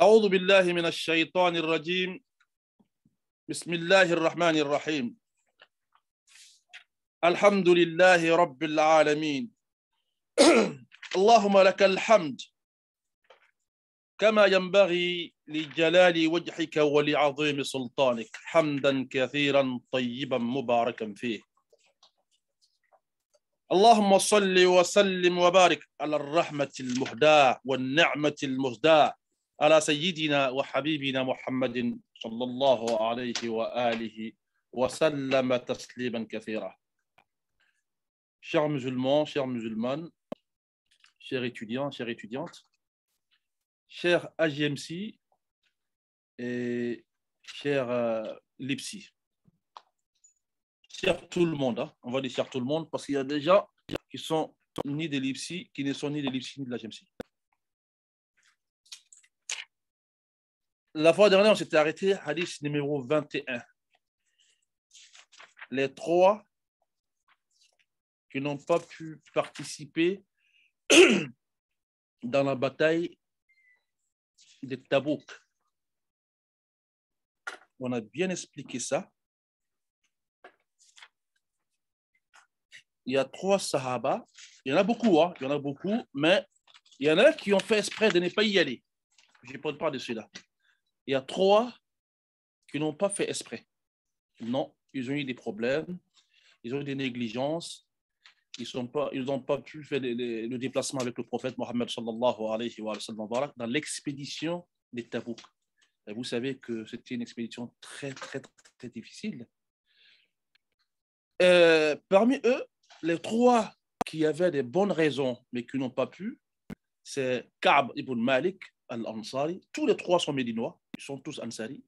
أعوذ بالله من الشيطان الرجيم بسم الله الرحمن الرحيم الحمد لله رب العالمين اللهم لك الحمد كما ينبغي لجلال وجهك ولعظيم سلطانك حمدا كثيرا طيبا مباركا فيه اللهم صل وسلم وبارك على الرحمة المهداة والنعمة المهداة على سيدنا وحبيبنا محمد صلى الله عليه وآله وسلم تسليما كثيرا. Chers musulmans, chères musulmanes, chers étudiants, chères étudiantes, chers AGMC et chers LIPSI, chers tout le monde, hein? On va dire chers tout le monde parce qu'il y a des gens qui sont ni des LIPSI, qui ne sont ni des LIPSI ni de l'AGMC. La fois dernière, on s'était arrêté à hadith numéro 21. Les trois qui n'ont pas pu participer dans la bataille de Tabouk. On a bien expliqué ça. Il y a trois sahaba. Il y en a beaucoup, hein? Il y en a beaucoup, mais il y en a qui ont fait exprès de ne pas y aller. Je ne parle pas de ceux-là. Il y a trois qui n'ont pas fait exprès. Non, ils ont eu des problèmes, ils ont eu des négligences, ils n'ont pas pu faire le déplacement avec le prophète Mohammed sallallahu alayhi wa sallam dans l'expédition des Tabouk. Et vous savez que c'était une expédition très, très, très difficile. Parmi eux, les trois qui avaient des bonnes raisons, mais qui n'ont pas pu, c'est Ka'b ibn Malik al-Ansari. Tous les trois sont médinois. Ils sont tous Ansari.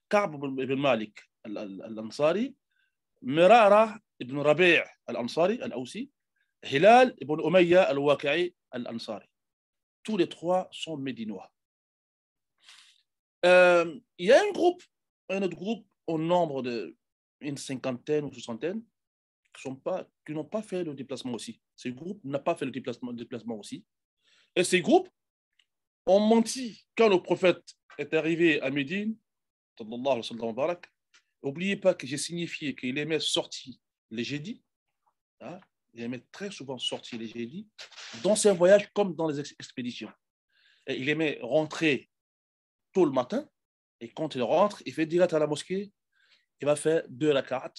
Ka'b ibn Malik al-Ansari, Mirara ibn Rabi' al-Ansari, al-Awsi, Hilal ibn Umayya al-Waqi'i al-Ansari. Tous les trois sont médinois. Il y a un autre groupe au nombre d'une cinquantaine ou soixantaine qui n'ont pas fait le déplacement aussi. Ce groupe n'a pas fait le déplacement aussi. Et ces groupes ont menti quand le prophète est arrivé à Médine. N'oubliez pas que j'ai signifié qu'il aimait sortir les jeudis. Hein? Il aimait très souvent sortir les jeudis dans ses voyages comme dans les expéditions. Et il aimait rentrer tôt le matin. Et quand il rentre, il fait direct à la mosquée. Il va faire 2 rak'at.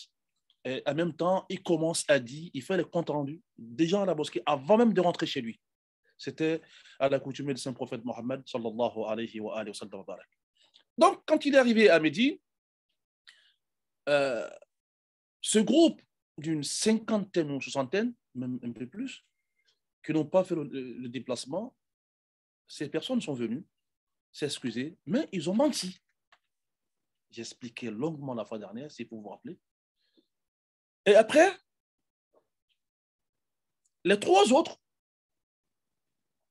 Et en même temps, il commence à dire, il fait le compte rendu déjà à la mosquée avant même de rentrer chez lui. C'était à l'accoutumée du saint prophète Mohammed sallallahu alayhi wa sallam. Donc, quand il est arrivé à Médine, ce groupe d'une cinquantaine ou soixantaine, même un peu plus, qui n'ont pas fait le déplacement, ces personnes sont venues s'excuser, mais ils ont menti. J'ai expliqué longuement la fois dernière, si vous vous rappelez. Et après, les trois autres,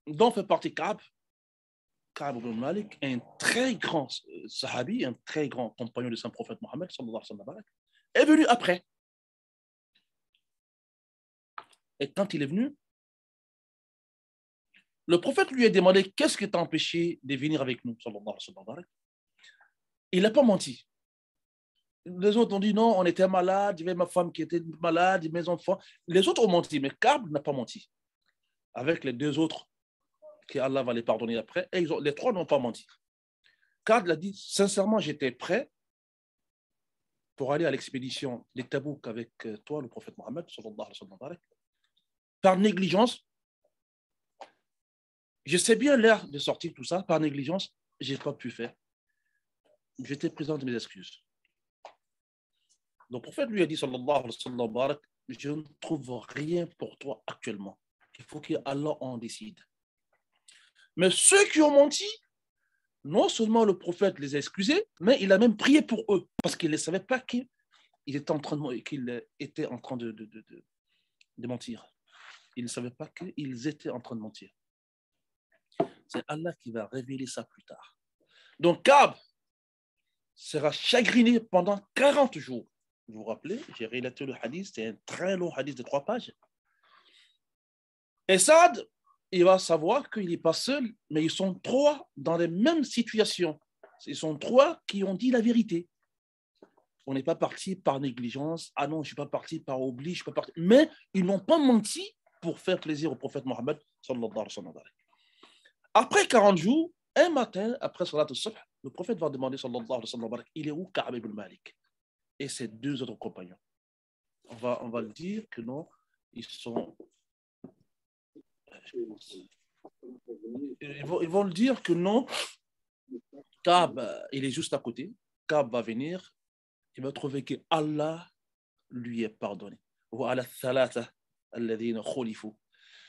dont fait partie Ka'b ibn Malik, un très grand sahabi, un très grand compagnon du saint prophète Mohammed, est venu après. Et quand il est venu, le prophète lui a demandé qu'est-ce qui t'a empêché de venir avec nous. Il n'a pas menti. Les autres ont dit non, on était malade, il y avait ma femme qui était malade, mes enfants. Les autres ont menti, mais Ka'b n'a pas menti. Avec les deux autres, que Allah va les pardonner après, et les trois n'ont pas menti. Ka'b a dit sincèrement, j'étais prêt pour aller à l'expédition des Tabouk avec toi, le prophète Mohammed, par négligence. Je sais bien l'heure de sortir tout ça, par négligence, je n'ai pas pu faire. Je t'ai présenté mes excuses. Le prophète lui a dit, sallallahu alayhi wa sallam, je ne trouve rien pour toi actuellement. Il faut qu'Allah en décide. Mais ceux qui ont menti, non seulement le prophète les a excusés, mais il a même prié pour eux, parce qu'il ne savait pas qu'il était en train de mentir. Il ne savait pas qu'ils étaient en train de mentir. C'est Allah qui va révéler ça plus tard. Donc, Ka'b sera chagriné pendant 40 jours. Vous vous rappelez, j'ai relaté le hadith, c'est un très long hadith de 3 pages. Et Saad il va savoir qu'il n'est pas seul, mais ils sont trois dans les mêmes situations. Ils sont trois qui ont dit la vérité. On n'est pas parti par négligence. Ah non, je ne suis pas parti par oubli, je suis pas parti. Mais ils n'ont pas menti pour faire plaisir au prophète Mohammed sallallahu alayhi wa sallam. Après 40 jours, un matin, après Salat al-Subh, le prophète va demander sallallahu alayhi wa sallam, il est où Ka'b ibn Malik et ses deux autres compagnons? On va le dire que non, ils sont. Ils vont le dire que non, Ka'b, il est juste à côté. Ka'b va venir, il va trouver que Allah lui est pardonné.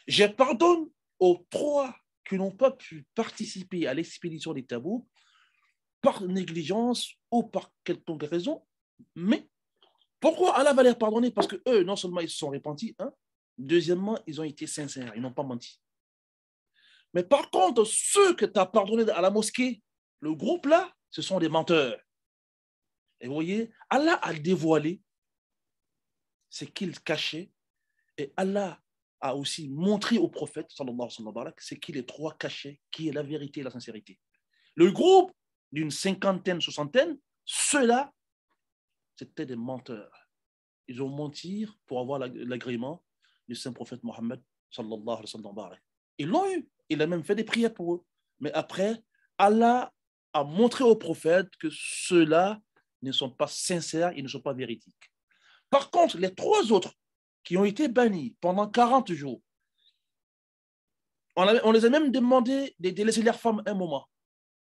Je pardonne aux trois qui n'ont pas pu participer à l'expédition des Tabouk par négligence ou par quelconque raison. Mais pourquoi Allah va les pardonner? Parce que eux, non seulement ils se sont repentis, hein, deuxièmement, ils ont été sincères, ils n'ont pas menti. Mais par contre, ceux que tu as pardonnés à la mosquée, le groupe là, ce sont des menteurs. Et vous voyez, Allah a dévoilé ce qu'il cachait et Allah a aussi montré au prophète, sallallahu alayhi wa sallam, ce qu'il est trois cachés, qui est la vérité et la sincérité. Le groupe d'une cinquantaine, soixantaine, ceux-là, c'était des menteurs. Ils ont menti pour avoir l'agrément du saint prophète Mohammed, sallallahu alayhi wa sallam. Ils l'ont eu. Il a même fait des prières pour eux. Mais après, Allah a montré au prophète que ceux-là ne sont pas sincères, ils ne sont pas véridiques. Par contre, les trois autres qui ont été bannis pendant 40 jours, on les a même demandé de laisser leurs femmes un moment.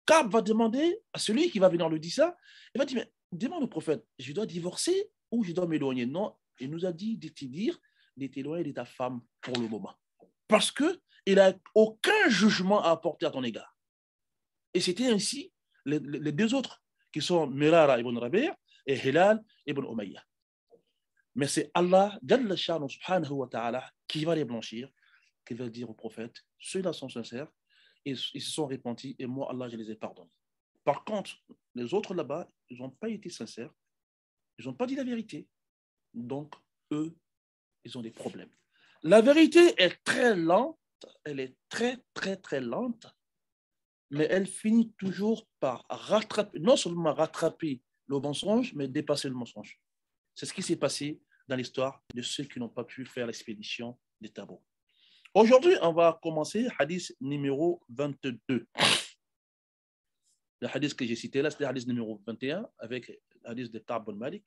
Ka'b va demander à celui qui va venir lui dire ça, il va dire, mais demande au prophète, je dois divorcer ou je dois m'éloigner? Non, il nous a dit de te dire de t'éloigner de ta femme pour le moment. Parce qu'il n'a aucun jugement à apporter à ton égard. Et c'était ainsi les deux autres, qui sont Mirara ibn Rabi' et Hilal ibn Umayya. Mais c'est Allah, Jalla Sha'nu subhanahu wa ta'ala, qui va les blanchir, qui va dire au prophète, ceux-là sont sincères, ils se sont repentis, et moi, Allah, je les ai pardonnés. Par contre, les autres là-bas, ils n'ont pas été sincères, ils n'ont pas dit la vérité. Donc, eux, ils ont des problèmes. La vérité est très lente, elle est très, très, très lente, mais elle finit toujours par rattraper, non seulement rattraper le mensonge, mais dépasser le mensonge. C'est ce qui s'est passé dans l'histoire de ceux qui n'ont pas pu faire l'expédition des Tabouk. Aujourd'hui, on va commencer hadith numéro 22. Le hadith que j'ai cité là, c'est le hadith numéro 21 avec le hadith de Ka'b ibn Malik.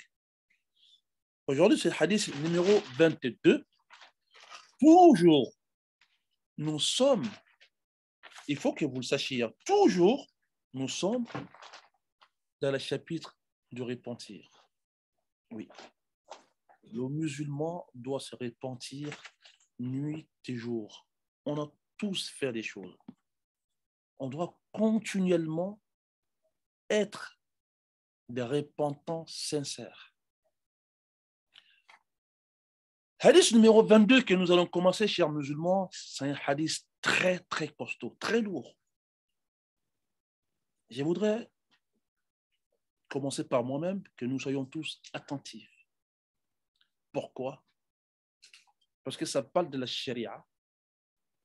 Aujourd'hui, c'est le hadith numéro 22. Toujours, nous sommes, il faut que vous le sachiez, toujours, nous sommes dans le chapitre du repentir. Oui. Le musulman doit se repentir nuit et jour. On a tous fait des choses. On doit continuellement être des repentants sincères. Hadith numéro 22 que nous allons commencer, chers musulmans, c'est un hadith très, très costaud, très lourd. Je voudrais commencer par moi-même, que nous soyons tous attentifs. Pourquoi? Parce que ça parle de la charia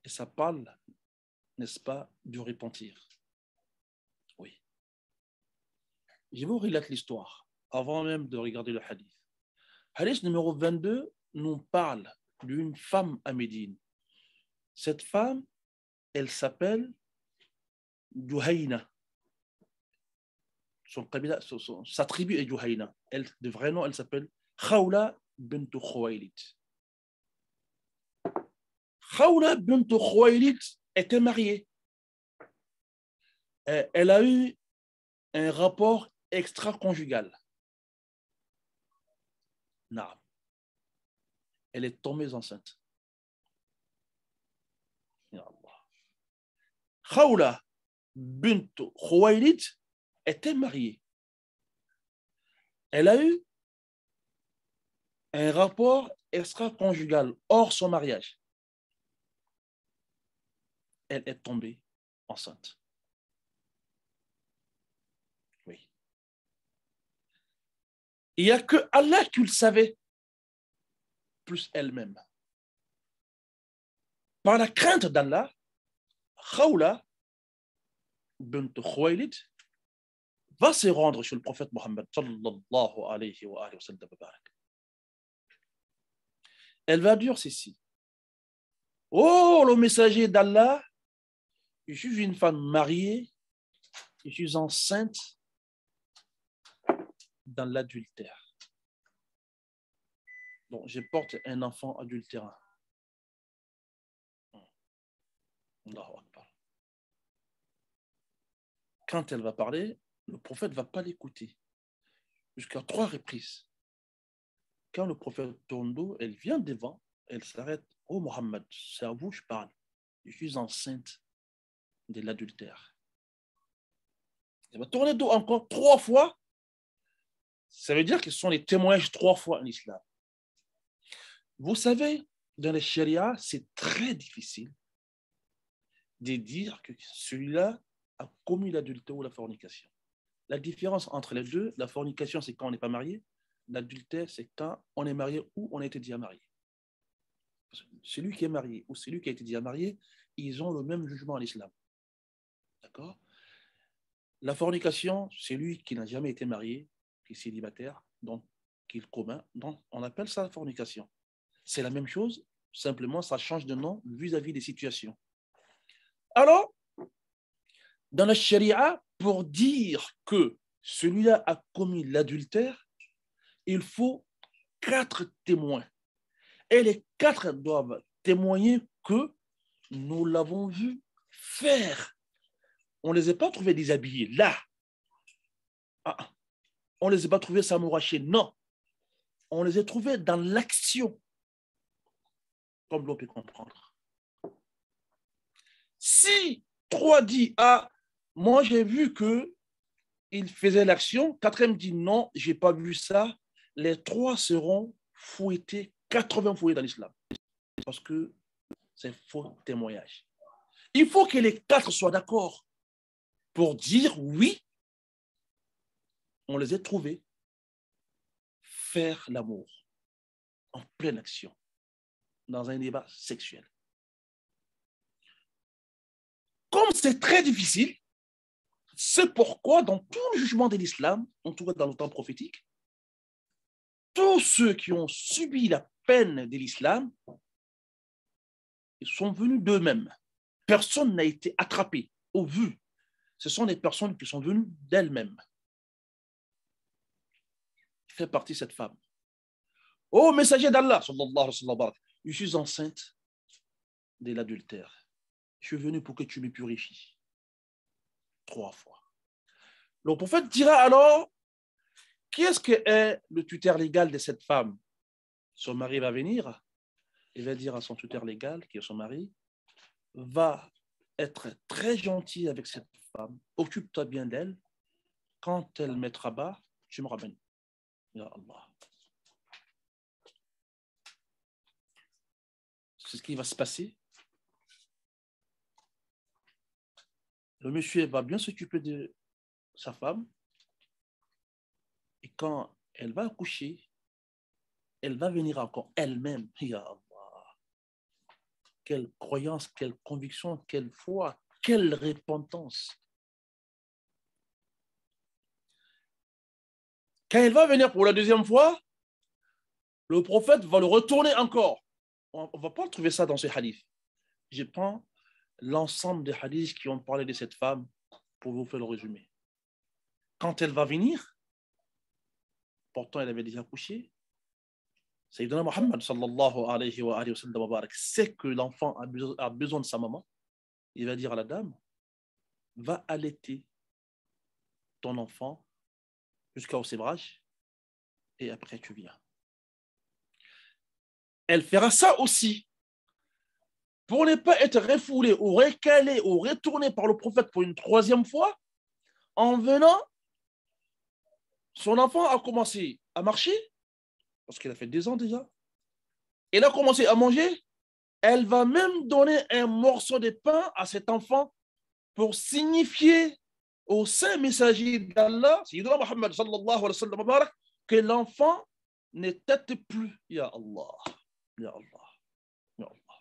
et ça parle, n'est-ce pas, du repentir. Oui. Je vous relate l'histoire avant même de regarder le hadith. Hadith numéro 22 nous parle d'une femme à Médine. Cette femme, elle s'appelle Juhayna. Sa tribu est Juhayna. De vrai nom, elle s'appelle Khawla bint Khuwaylid. Khawla bint Khuwaylid était mariée. Elle a eu un rapport extra-conjugal. Non. Elle est tombée enceinte. Khawla bint Khuwaylid était mariée. Elle a eu un rapport extra-conjugal hors son mariage. Elle est tombée enceinte. Oui. Il n'y a que Allah qui le savait, plus elle-même. par la crainte d'Allah, Khawla bint Khuwaylid va se rendre chez le prophète Mohammed sallallahu alayhi wa sallam. Elle va dire ceci: oh, le messager d'Allah, je suis une femme mariée, je suis enceinte dans l'adultère. Donc, je porte un enfant adultérin. Quand elle va parler, le prophète ne va pas l'écouter. Jusqu'à 3 reprises. Quand le prophète tourne dos, elle vient devant, elle s'arrête. Oh Mohammed, c'est à vous que je parle. Je suis enceinte de l'adultère. Elle va tourner dos encore 3 fois. Ça veut dire que ce sont les témoignages 3 fois en islam. Vous savez, dans les sharia, c'est très difficile de dire que celui-là a commis l'adultère ou la fornication. La différence entre les deux, la fornication, c'est quand on n'est pas marié. L'adultère, c'est quand on est marié ou on a été déjà marié. Celui qui est marié ou celui qui a été déjà marié, ils ont le même jugement en islam. D'accord? La fornication, c'est lui qui n'a jamais été marié, qui est célibataire, donc qui est commun. Donc, on appelle ça la fornication. C'est la même chose, simplement, ça change de nom vis-à-vis des situations. Alors, dans la charia, pour dire que celui-là a commis l'adultère, il faut 4 témoins. Et les 4 doivent témoigner que nous l'avons vu faire. On ne les a pas trouvés déshabillés là. On ne les a pas trouvés s'amouracher. Non. On les a trouvés dans l'action, comme l'on peut comprendre. Si 3 dit, ah, moi j'ai vu qu'il faisait l'action, 4e dit, non, je n'ai pas vu ça, les 3 seront fouettés, 80 fouettés dans l'islam. Parce que c'est faux témoignage. Il faut que les 4 soient d'accord pour dire oui, on les a trouvés faire l'amour en pleine action, dans un débat sexuel. Comme c'est très difficile, c'est pourquoi dans tout le jugement de l'islam, en tout cas dans le temps prophétique, tous ceux qui ont subi la peine de l'islam, ils sont venus d'eux-mêmes. Personne n'a été attrapé ou vu. Ce sont des personnes qui sont venues d'elles-mêmes. Fait partie de cette femme. Oh, messager d'Allah, je suis enceinte de l'adultère. Je suis venu pour que tu me purifies. 3 fois. Le prophète dira alors, qui est-ce que est le tuteur légal de cette femme? Son mari va venir, il va dire à son tuteur légal, qui est son mari, va être très gentil avec cette femme, occupe-toi bien d'elle, quand elle mettra bas, tu me ramènes. Ya Allah. C'est ce qui va se passer. Le monsieur va bien s'occuper de sa femme, et quand elle va accoucher, elle va venir encore elle-même. Ya Allah. Quelle croyance, quelle conviction, quelle foi, quelle repentance. Quand elle va venir pour la 2e fois, le prophète va le retourner encore. On ne va pas trouver ça dans ce hadith. Je prends l'ensemble des hadiths qui ont parlé de cette femme pour vous faire le résumé. Quand elle va venir, pourtant elle avait déjà accouché, Sayyidina Muhammad sallallahu alayhi wa sallam sait que l'enfant a besoin de sa maman. Il va dire à la dame, va allaiter ton enfant jusqu'au sévrage et après tu viens. Elle fera ça aussi pour ne pas être refoulée ou recalée ou retournée par le prophète pour une 3e fois. En venant, son enfant a commencé à marcher parce qu'elle a fait 2 ans déjà. Elle a commencé à manger. Elle va même donner un morceau de pain à cet enfant pour signifier au saint messager d'Allah, Sayyidina Muhammad sallallahu alayhi wa sallam, que l'enfant ne tète plus. Ya Allah. Ya Allah. Ya Allah.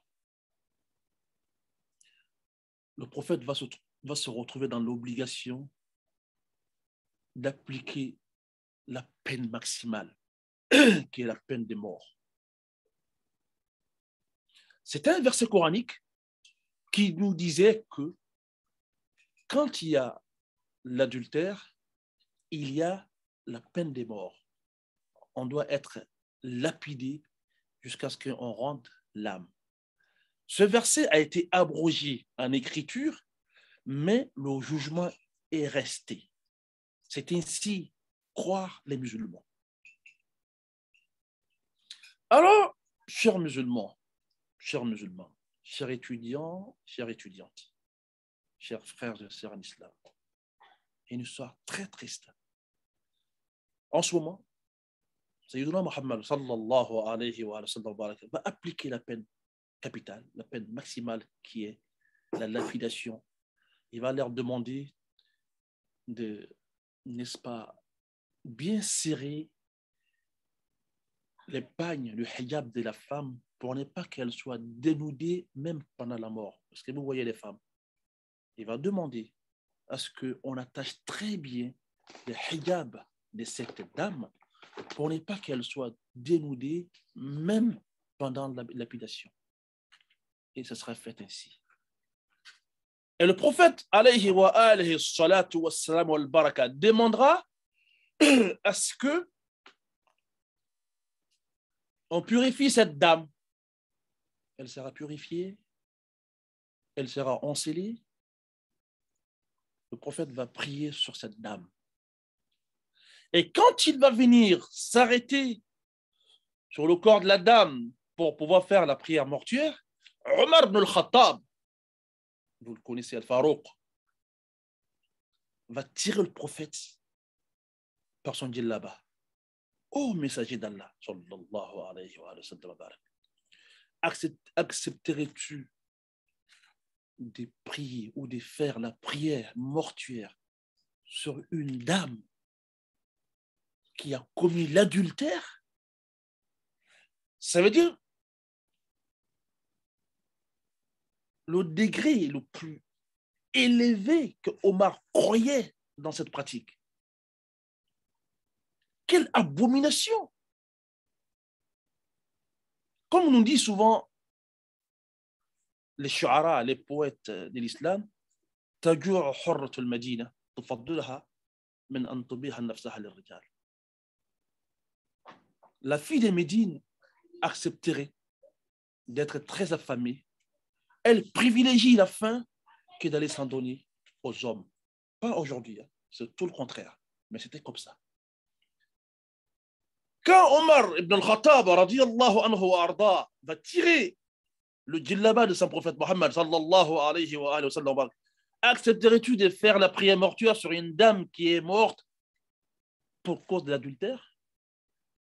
le prophète va se retrouver dans l'obligation d'appliquer la peine maximale, qui est la peine de mort. C'est un verset coranique qui nous disait que quand il y a l'adultère, il y a la peine de mort. On doit être lapidé jusqu'à ce qu'on rende l'âme. Ce verset a été abrogé en écriture, mais le jugement est resté. C'est ainsi croire les musulmans. Alors, chers musulmans, chers étudiants, chères étudiantes, chers frères et sœurs en islam, une histoire très triste. En ce moment, Sayyiduna Muhammad sallallahu alayhi wa sallam va appliquer la peine capitale, la peine maximale qui est la lapidation. Il va leur demander de, n'est-ce pas, bien serrer les pagnes, le hijab de la femme pour ne pas qu'elle soit dénudée même pendant la mort. Parce que vous voyez les femmes. Il va demander à ce qu'on attache très bien le hijab de cette dame pour ne pas qu'elle soit dénudée même pendant la lapidation. Et ce sera fait ainsi. Et le prophète, alayhi wa alayhi salatu wa salam wa baraka, demandera à ce que on purifie cette dame. Elle sera purifiée, elle sera encelée. Le prophète va prier sur cette dame. Et quand il va venir s'arrêter sur le corps de la dame pour pouvoir faire la prière mortuaire, Omar ibn al-Khattab, vous le connaissez, Al-Farouq, va tirer le prophète par son djellaba. Ô messager d'Allah, sallallahu alayhi wa sallam, accepterais-tu de prier ou de faire la prière mortuaire sur une dame qui a commis l'adultère? Ça veut dire le degré le plus élevé que Omar croyait dans cette pratique. Quelle abomination! Comme on nous dit souvent les shu'ara, les poètes de l'islam, تجوع حرة المدينة تفضلها من أن تبيح نفسها للرجال. La fille de Médine accepterait d'être très affamée. Elle privilégie la faim que d'aller s'en donner aux hommes. Pas aujourd'hui, hein. C'est tout le contraire, mais c'était comme ça. Quand Omar ibn al-Khattab radiyallahu anhu wa arda va tirer le djellaba de son prophète Mohammed sallallahu alayhi wa sallam, accepterais-tu de faire la prière mortuaire sur une dame qui est morte pour cause de l'adultère?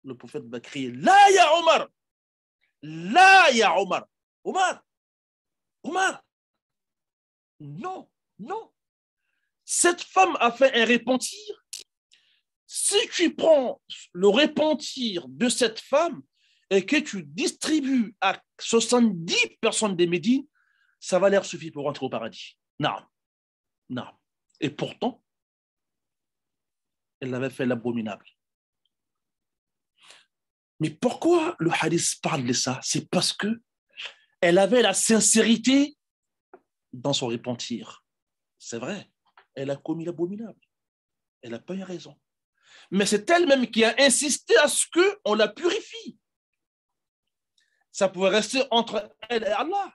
Le prophète va crier: La ya Omar! La ya Omar! Omar! Omar! Non, non. Cette femme a fait un repentir. Si tu prends le repentir de cette femme et que tu distribues à 70 personnes des Médines, ça va leur suffire pour rentrer au paradis. Non, non. Et pourtant, elle avait fait l'abominable. Mais pourquoi le hadith parle de ça? C'est parce que elle avait la sincérité dans son repentir. C'est vrai, elle a commis l'abominable. Elle n'a pas eu raison. Mais c'est elle-même qui a insisté à ce qu'on la purifie. Ça pouvait rester entre elle et Allah.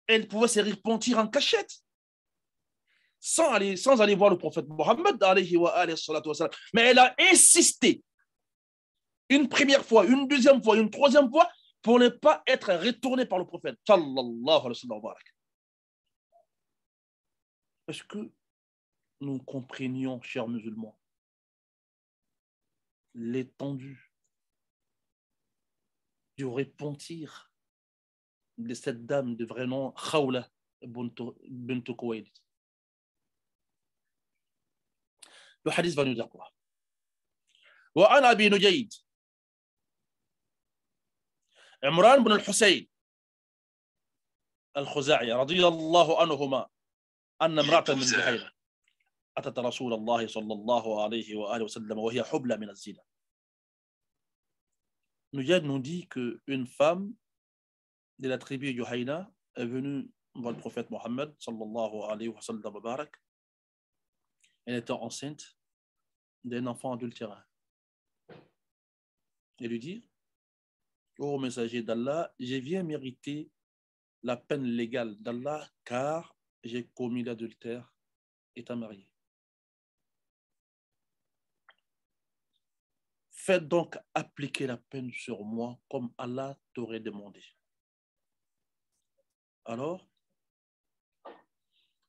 Elle pouvait se repentir en cachette, sans aller voir le prophète Mohammed, mais elle a insisté une première fois, une deuxième fois, une troisième fois, pour ne pas être retournée par le prophète. Est-ce que nous comprenions, chers musulmans, l'étendue du repentir de cette dame de vrai nom, Khawla bint Khuwaylid? Le hadith va nous dire quoi? وعن أبي نجيد عمران بن الحسين al-Khuza'i radiyallahu anhuma anna imra'atan min Juhayna atat Rasul Allah sallallahu alayhi wa sallam wa hiya hubla min az-zina. Nujad nous dit qu'une femme de la tribu de Juhayna est venue voir le prophète Mohammed sallallahu alayhi wa sallam barak. Elle était enceinte d'un enfant adultérin. Et lui dit: ô messager d'Allah, je viens mériter la peine légale d'Allah car j'ai commis l'adultère étant marié. Faites donc appliquer la peine sur moi comme Allah t'aurait demandé. Alors,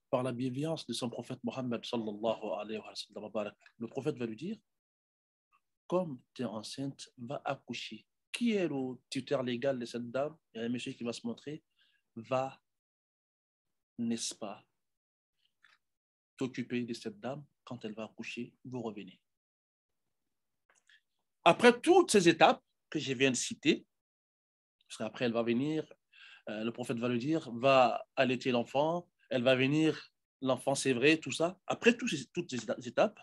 par la bienveillance de son prophète Mohammed sallallahu alayhi wa sallam, le prophète va lui dire: comme tu es enceinte, va accoucher. Qui est le tuteur légal de cette dame? Il y a un monsieur qui va se montrer. Va, n'est-ce pas, t'occuper de cette dame. Quand elle va accoucher, vous revenez. Après toutes ces étapes que je viens de citer, parce qu'après elle va venir, le prophète va lui dire: va allaiter l'enfant, elle va venir, l'enfant c'est vrai, tout ça. Après toutes ces étapes,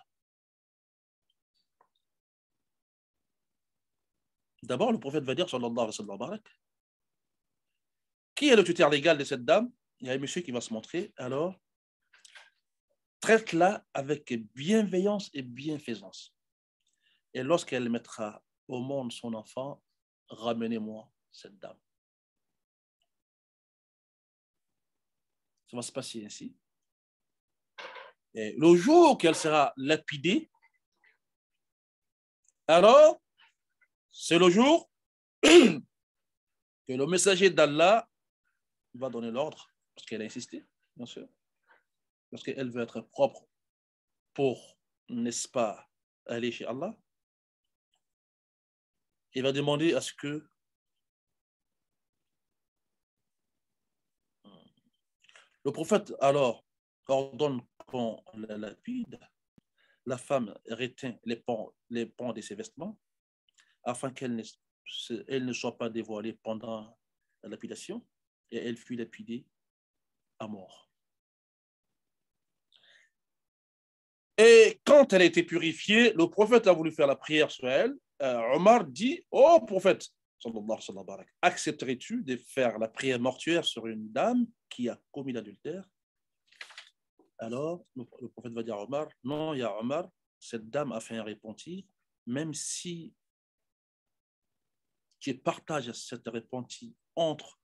d'abord le prophète va dire sallallahu alayhi wa sallam, qui est le tuteur légal de cette dame? Il y a un monsieur qui va se montrer. Alors, traite-la avec bienveillance et bienfaisance. Et lorsqu'elle mettra au monde son enfant, ramenez-moi cette dame. Ça va se passer ainsi. Et le jour qu'elle sera lapidée, alors, c'est le jour que le messager d'Allah va donner l'ordre, parce qu'elle a insisté, bien sûr, parce qu'elle veut être propre pour, n'est-ce pas, aller chez Allah. Il va demander à ce que le prophète alors ordonne qu'on la lapide. La femme retient les pans de ses vêtements afin qu'elle ne soit pas dévoilée pendant la lapidation, et elle fut lapidée à mort. Et quand elle a été purifiée, le prophète a voulu faire la prière sur elle. Omar dit: ô prophète, accepterais-tu de faire la prière mortuaire sur une dame qui a commis l'adultère? Alors le prophète va dire à Omar: non, ya Omar, cette dame a fait un repentir, même si tu partages cette repentir entre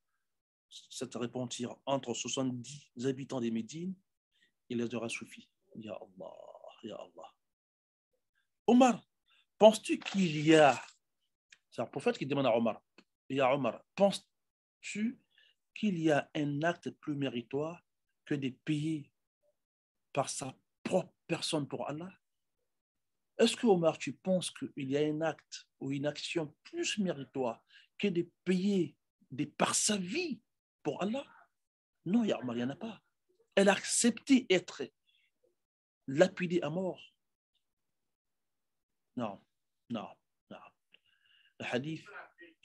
70 habitants des Médines, il les aura suffi. Ya Allah, ya Allah. Omar, penses-tu qu'il y a, c'est un prophète qui demande à Omar: ya Omar, penses-tu qu'il y a un acte plus méritoire que de payer par sa propre personne pour Allah? Est-ce que, Omar, tu penses qu'il y a un acte ou une action plus méritoire que de payer par sa vie pour Allah? Non, ya Omar, il n'y en a pas. Elle a accepté d'être lapidée à mort. Non, non, non. Le hadith,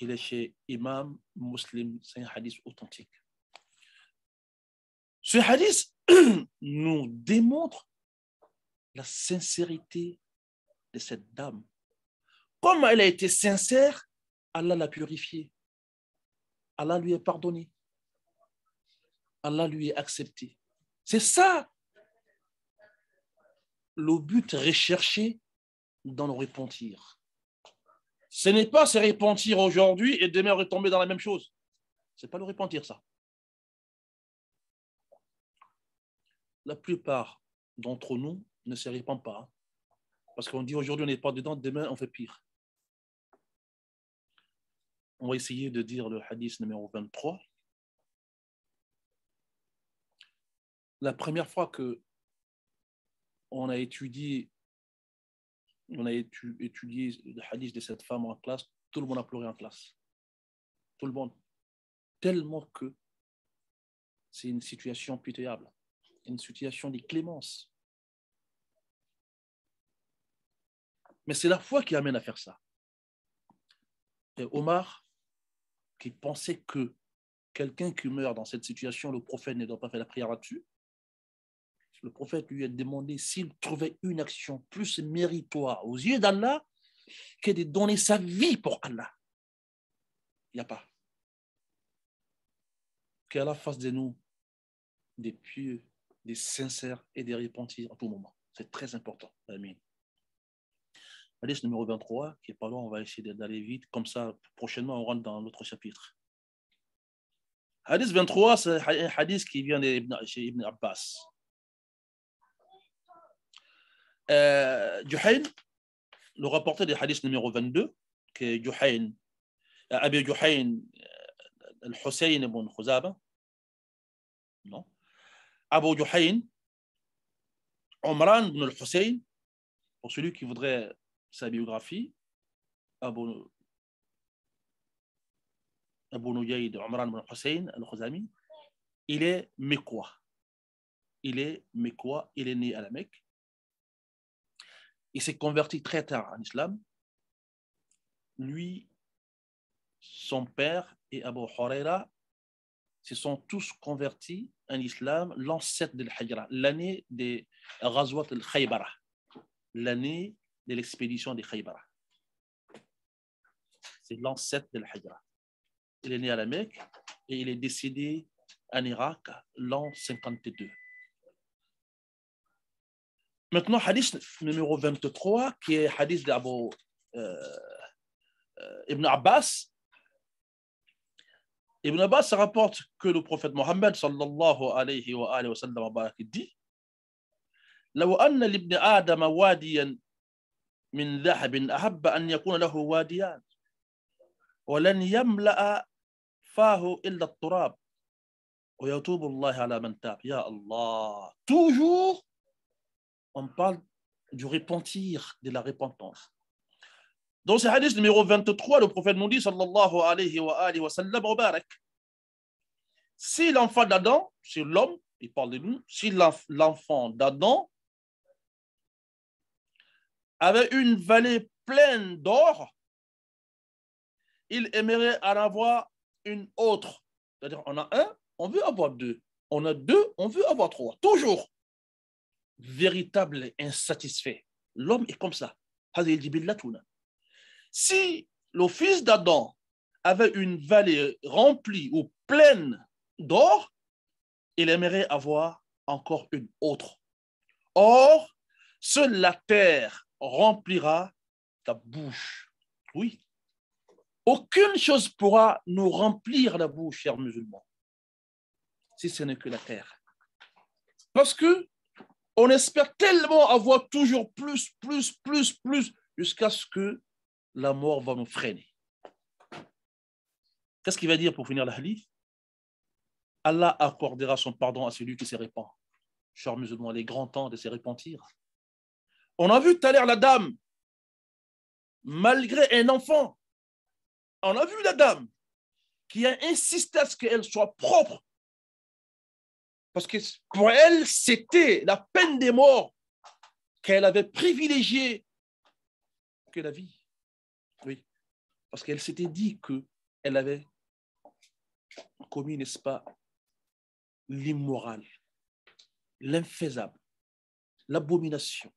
il est chez Imam Muslim, c'est un hadith authentique. Ce hadith nous démontre la sincérité de cette dame. Comme elle a été sincère, Allah l'a purifiée. Allah lui a pardonné. Allah lui a accepté. C'est ça le but recherché dans le repentir. Ce n'est pas se repentir aujourd'hui et demain retomber dans la même chose. Ce n'est pas le repentir, ça. La plupart d'entre nous ne se répandent pas. Parce qu'on dit aujourd'hui on n'est pas dedans, demain on fait pire. On va essayer de dire le hadith numéro 23. La première fois que on a étudié le hadith de cette femme en classe, tout le monde a pleuré en classe. Tout le monde. Tellement que c'est une situation pitoyable, une situation de clémence. Mais c'est la foi qui amène à faire ça. Et Omar, qui pensait que quelqu'un qui meurt dans cette situation, le prophète ne doit pas faire la prière là-dessus. Le prophète lui a demandé s'il trouvait une action plus méritoire aux yeux d'Allah que de donner sa vie pour Allah. Il n'y a pas. Qu'Allah fasse de nous des pieux, des sincères et des repentis à tout moment. C'est très important. Amen. Hadith numéro 23, qui est pas loin, on va essayer d'aller vite. Comme ça, prochainement, on rentre dans l'autre chapitre. Hadith 23, c'est un hadith qui vient chez Ibn Abbas. Juhayn, le rapporteur du hadith numéro 22, qui est Juhayn, Abi Juhayn al-Hussein ibn Khuzaba, non, Abu Juhayn, Omran ibn al-Hussein, pour celui qui voudrait sa biographie, Abu Nujayd Omran ibn al-Hussein al-Khuzami, il est mécois. Il est né à la Mecque. Il s'est converti très tard en islam. Lui, son père et Abu Huraira se sont tous convertis en islam l'ancêtre de l'Hijra, l'année des Ghazwat al-Khaybara, l'année de l'expédition de Khaybara. C'est l'ancêtre de l'Hijra. Il est né à la Mecque et il est décédé en Irak l'an 52. Maintenant, hadith numéro 23, qui est hadith d'Abu Ibn Abbas. Ibn Abbas rapporte que le prophète Mohammed sallallahu alayhi wa sallam dit لو أن لابن آدم واديا من ذهب أحب أن يكون له واديان ولن يملأ فاه إلا التراب ويتوب الله على من تاب. Ya Allah, toujours on parle du repentir, de la repentance. Dans ce hadith numéro 23, le prophète nous dit, sallallahu alayhi wa sallam, barak, si l'enfant d'Adam, c'est l'homme, il parle de nous, si l'enfant d'Adam avait une vallée pleine d'or, il aimerait en avoir une autre. C'est-à-dire, on a un, on veut avoir deux. On a deux, on veut avoir trois. Toujours. Véritable insatisfait. L'homme est comme ça. Si le fils d'Adam avait une vallée remplie ou pleine d'or, il aimerait avoir encore une autre. Or, seule la terre remplira ta bouche. Oui. Aucune chose pourra nous remplir la bouche, chers musulmans, si ce n'est que la terre. Parce que on espère tellement avoir toujours plus, jusqu'à ce que la mort va nous freiner. Qu'est-ce qu'il va dire pour finir le hadith? Allah accordera son pardon à celui qui se répand. Chers musulmans, les grands temps de se repentir. On a vu tout à l'heure la dame, malgré un enfant, on a vu la dame qui a insisté à ce qu'elle soit propre. Parce que pour elle, c'était la peine de mort qu'elle avait privilégiée que la vie. Oui, parce qu'elle s'était dit qu'elle avait commis, n'est-ce pas, l'immoral, l'infaisable, l'abomination.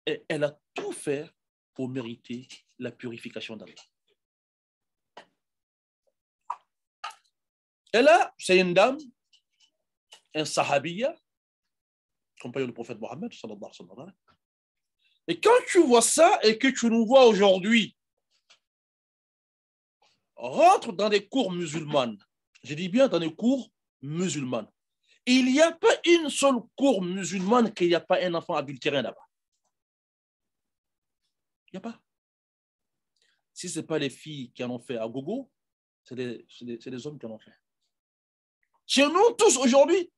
Et elle a tout fait pour mériter la purification d'Allah. Et là, c'est une dame, un sahabiya, compagnon du prophète Mohammed, sallallahu alayhi wa sallam. Et quand tu vois ça et que tu nous vois aujourd'hui, rentre dans des cours musulmanes, je dis bien dans des cours musulmanes, il n'y a pas une seule cour musulmane qu'il n'y a pas un enfant adultérien là-bas. Il n'y a pas. Si ce n'est pas les filles qui en ont fait à gogo, c'est les hommes qui en ont fait. Chez nous tous aujourd'hui,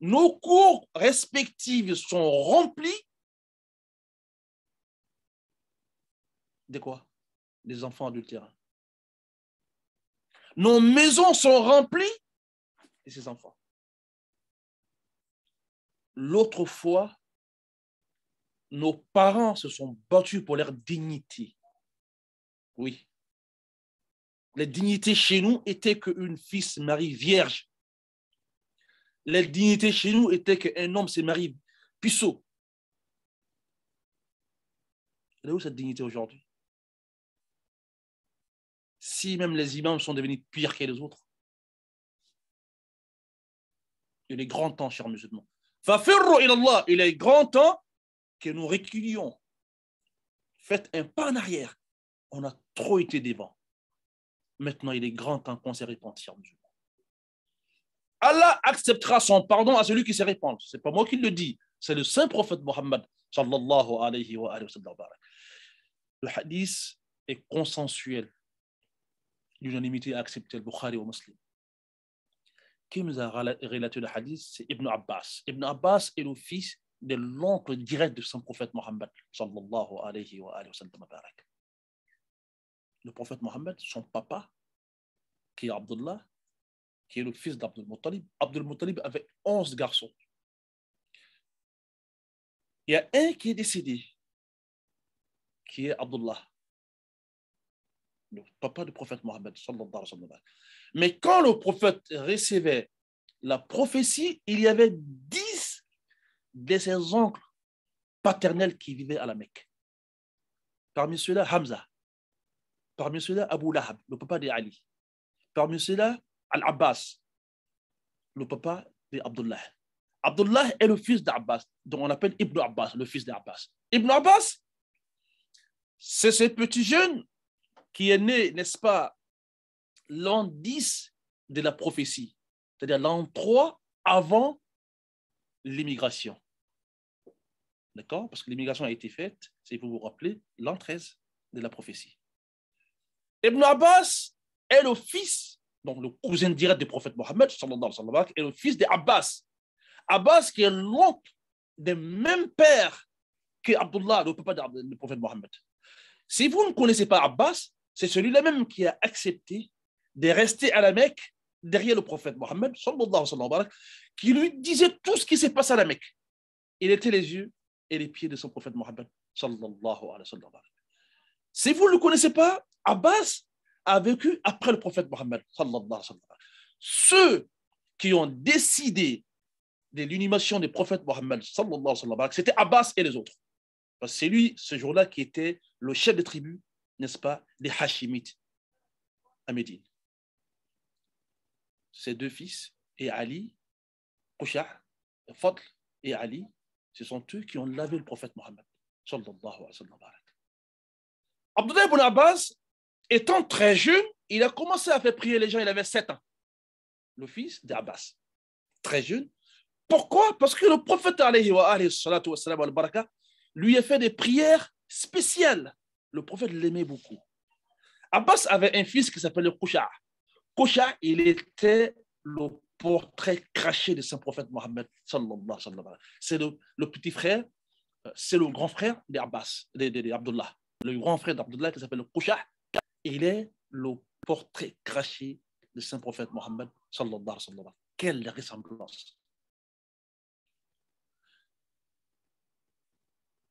nos cours respectifs sont remplis de quoi? Des enfants adultérins. Nos maisons sont remplies de ces enfants. L'autre fois, nos parents se sont battus pour leur dignité. Oui. La dignité chez nous était qu'une fille se marie vierge. La dignité chez nous était qu'un homme se marie puceau. Elle est où cette dignité aujourd'hui? Si même les imams sont devenus pires que les autres. Il est grand temps, chers musulmans. Fafirru ilallah, il est grand temps que nous reculions. Faites un pas en arrière. On a trop été devant. Maintenant, il est grand temps qu'on se répande, chers musulmans. Allah acceptera son pardon à celui qui se répand. Ce n'est pas moi qui le dis, c'est le saint prophète Mohammed sallallahu alayhi wa sallam. Le hadith est consensuel, l'unanimité a accepté le Bukhari ou Muslim. Qui nous a relaté le hadith? C'est Ibn Abbas. Ibn Abbas est le fils de l'oncle direct du saint prophète Mohammed sallallahu alayhi wa sallam. Le prophète Mohammed, son papa, qui est Abdullah, qui est le fils d'Abdul Muttalib. Abdul Muttalib avait 11 garçons. Il y a un qui est décédé, qui est Abdullah, le papa du prophète Mohammed. Mais quand le prophète recevait la prophétie, il y avait 10 de ses oncles paternels qui vivaient à la Mecque. Parmi ceux-là, Hamza. Parmi ceux-là, Abu Lahab, le papa d'Ali. Parmi ceux-là, Al-Abbas, le papa d'Abdullah. Abdullah est le fils d'Abbas, dont on appelle Ibn Abbas, le fils d'Abbas. Ibn Abbas, c'est ce petit jeune qui est né, n'est-ce pas, l'an 10 de la prophétie, c'est-à-dire l'an 3 avant l'immigration. D'accord? Parce que l'immigration a été faite, si vous vous rappelez, l'an 13 de la prophétie. Ibn Abbas est le fils, donc le cousin direct du prophète Mohammed, est le fils d'Abbas. Abbas qui est l'oncle du même père que Abdullah, le papa du prophète Mohammed. Si vous ne connaissez pas Abbas, c'est celui-là même qui a accepté de rester à la Mecque derrière le prophète Mohammed, qui lui disait tout ce qui s'est passé à la Mecque. Il était les yeux et les pieds de son prophète Mohammed. Si vous ne le connaissez pas, Abbas a vécu après le prophète Mohammed. Ceux qui ont décidé de l'inhumation du prophète Mohammed, c'était Abbas et les autres. C'est lui, ce jour-là, qui était le chef de tribu, n'est-ce pas, des Hashimites à Médine. Ses deux fils, et Ali, Qusha', Fadl et Ali, ce sont eux qui ont lavé le prophète Mohammed. Abdullah ibn Abbas, étant très jeune, il a commencé à faire prier les gens, il avait 7 ans. Le fils d'Abbas, très jeune. Pourquoi? Parce que le prophète lui a fait des prières spéciales. Le prophète l'aimait beaucoup. Abbas avait un fils qui s'appelait Qusha'. Qusha', il était le portrait craché de saint prophète Mohammed. C'est le petit frère, c'est le grand frère d'Abbas, d'Abdullah. Le grand frère d'Abdullah qui s'appelle Qusha', il est le portrait craché de saint prophète Mohammed. Quelle ressemblance!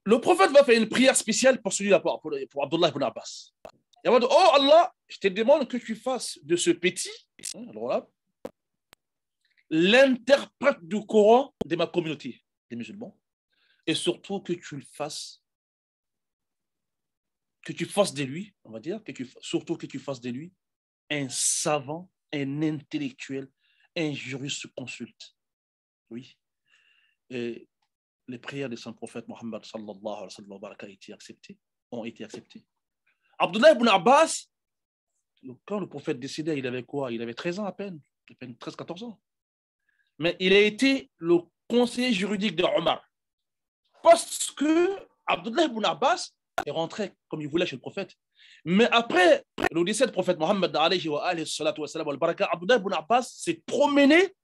Le prophète va faire une prière spéciale pour celui-là, pour Abdullah ibn Abbas. Il va dire, oh Allah, je te demande que tu fasses de ce petit, alors là, l'interprète du Coran de ma communauté, des musulmans, et surtout que tu le fasses, que tu fasses de lui, on va dire, surtout que tu fasses de lui un savant, un intellectuel, un jurisconsulte. Oui. Et les prières de son prophète Mohammed sallallahu alayhi wa sallam ont été acceptées. Abdullah ibn Abbas, quand le prophète décédait, il avait quoi? Il avait 13 ans à peine 13-14 ans. Mais il a été le conseiller juridique de Omar. Parce que Abdullah ibn Abbas est rentré comme il voulait chez le prophète. Mais après le décès du prophète Mohammed, Abdullah ibn Abbas s'est promené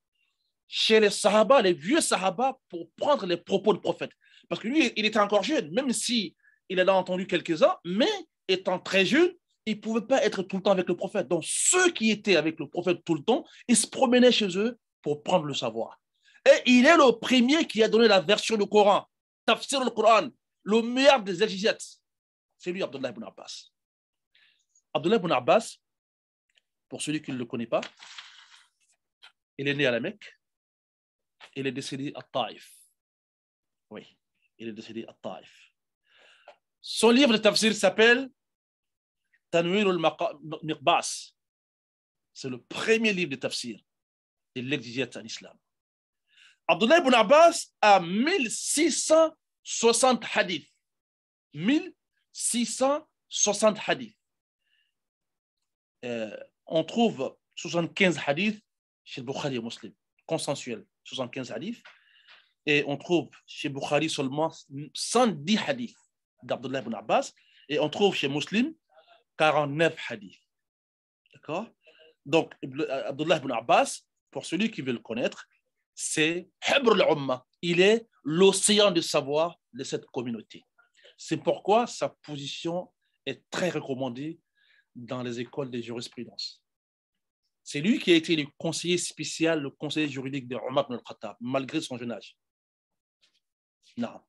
chez les Sahaba, les vieux Sahaba, pour prendre les propos du prophète. Parce que lui, il était encore jeune, même si il en a entendu quelques-uns, mais étant très jeune, il ne pouvait pas être tout le temps avec le prophète. Donc, ceux qui étaient avec le prophète tout le temps, ils se promenaient chez eux pour prendre le savoir. Et il est le premier qui a donné la version du Coran, Tafsir le Coran, le meilleur des exégètes. C'est lui, Abdullah ibn Abbas. Abdullah ibn Abbas pour celui qui ne le connaît pas, il est né à la Mecque, il est décédé à Taïf. Oui, il est décédé à Taïf. Son livre de tafsir s'appelle Tanwir al-Miqbas. C'est le premier livre de tafsir de l'exégèse en islam. Abdullah ibn Abbas a 1660 hadiths. 1660 hadiths. On trouve 75 hadiths chez Bukhari et Muslim, consensuels, 75 hadiths. Et on trouve chez Bukhari seulement 110 hadiths d'Abdullah ibn Abbas. Et on trouve chez Muslim 49 hadiths. D'accord? Donc, Abdullah ibn Abbas, pour celui qui veut le connaître, c'est Habr al-Umma. Il est l'océan de savoir de cette communauté. C'est pourquoi sa position est très recommandée dans les écoles de jurisprudence. C'est lui qui a été le conseiller spécial, le conseiller juridique de Omar ibn al-Khattab, malgré son jeune âge. Non.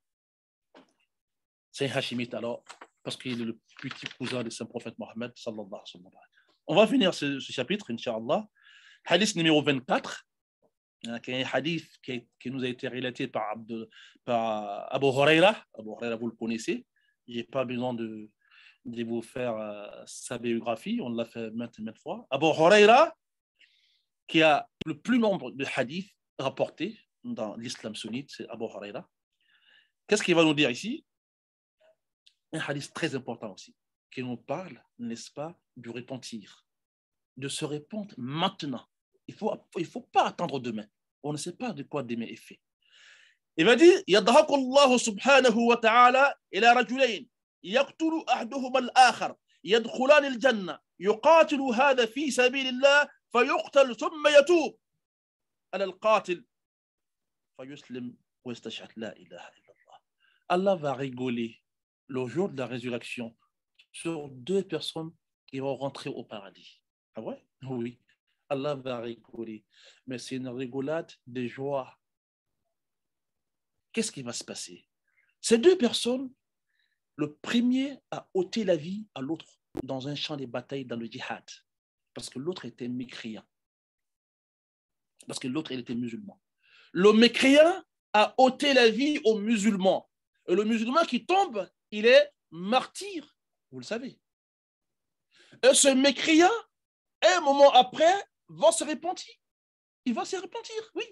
C'est un Hashimite alors, parce qu'il est le petit cousin de Saint-Prophète Mohammed, sallallahu alayhi wa sallam. On va finir ce chapitre, Inch'Allah. Hadith numéro 24, qui est un hadith qui nous a été relaté par Abu Huraira. Abu Huraira, vous le connaissez. Je n'ai pas besoin de vous faire sa biographie. On l'a fait maintes et maintes fois. Abu Huraira, qui a le plus nombre de hadiths rapportés dans l'islam sunnite, c'est Abu Huraira. Qu'est-ce qu'il va nous dire ici? Un hadith très important aussi, qui nous parle, n'est-ce pas, du repentir, de se répandre maintenant. Il faut pas attendre demain. On ne sait pas de quoi demain est fait. Il va dire يضحك الله سبحانه وتعالى إلى رجلين يقتل أحدهما الآخر يدخلان الجنة يقاتل هذا في سبيل الله فيقتل ثم يتوب على القاتل فيسلم ويستشهد لا إله إلا الله. Allah va rigoler le jour de la résurrection sur deux personnes qui vont rentrer au paradis. Ah ouais? Oui. Allah va rigoler. Mais c'est une rigolade de joie. Qu'est-ce qui va se passer? Ces deux personnes, le premier a ôté la vie à l'autre dans un champ de bataille dans le djihad. Parce que l'autre était mécréant. Parce que l'autre, il était musulman. Le mécréant a ôté la vie aux musulmans. Et le musulman qui tombe, il est martyr. Vous le savez. Et ce mécréant, un moment après, va se repentir. Il va se repentir, oui.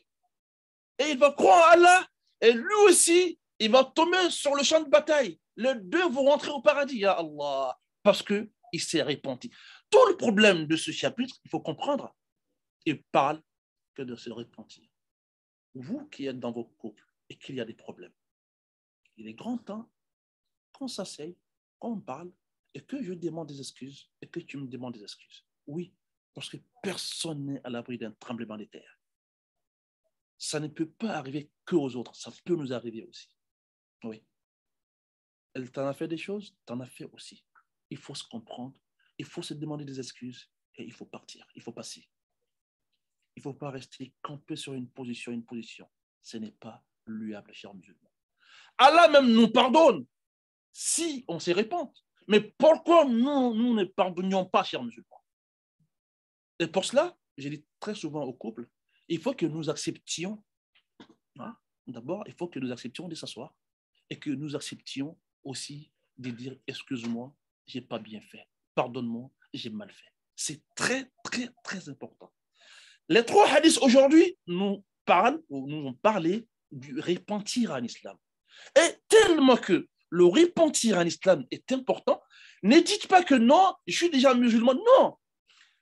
Et il va croire à Allah. Et lui aussi, il va tomber sur le champ de bataille. Les deux vont rentrer au paradis, ya Allah, parce qu'il s'est repenti. Tout le problème de ce chapitre, il faut comprendre, il parle que de se repentir. Vous qui êtes dans vos couples et qu'il y a des problèmes, il est grand temps qu'on s'asseye, qu'on parle et que je demande des excuses et que tu me demandes des excuses. Oui, parce que personne n'est à l'abri d'un tremblement de terre. Ça ne peut pas arriver qu'aux autres, ça peut nous arriver aussi. Oui. Elle t'en a fait des choses, t'en as fait aussi. Il faut se comprendre, il faut se demander des excuses et il faut partir, il faut passer. Il ne faut pas rester campé sur une position. Ce n'est pas louable, chers musulmans. Allah même nous pardonne si on se répand. Mais pourquoi nous ne pardonnions pas, chers musulmans? Et pour cela, je dis très souvent aux couples, il faut que nous acceptions, hein, d'abord, il faut que nous acceptions de s'asseoir et que nous acceptions aussi de dire excuse-moi, je n'ai pas bien fait, pardonne-moi, j'ai mal fait. C'est très, très, très important. Les trois hadiths aujourd'hui nous ont parlé du repentir en islam. Et tellement que le repentir en islam est important, ne dites pas que non, je suis déjà musulman. Non,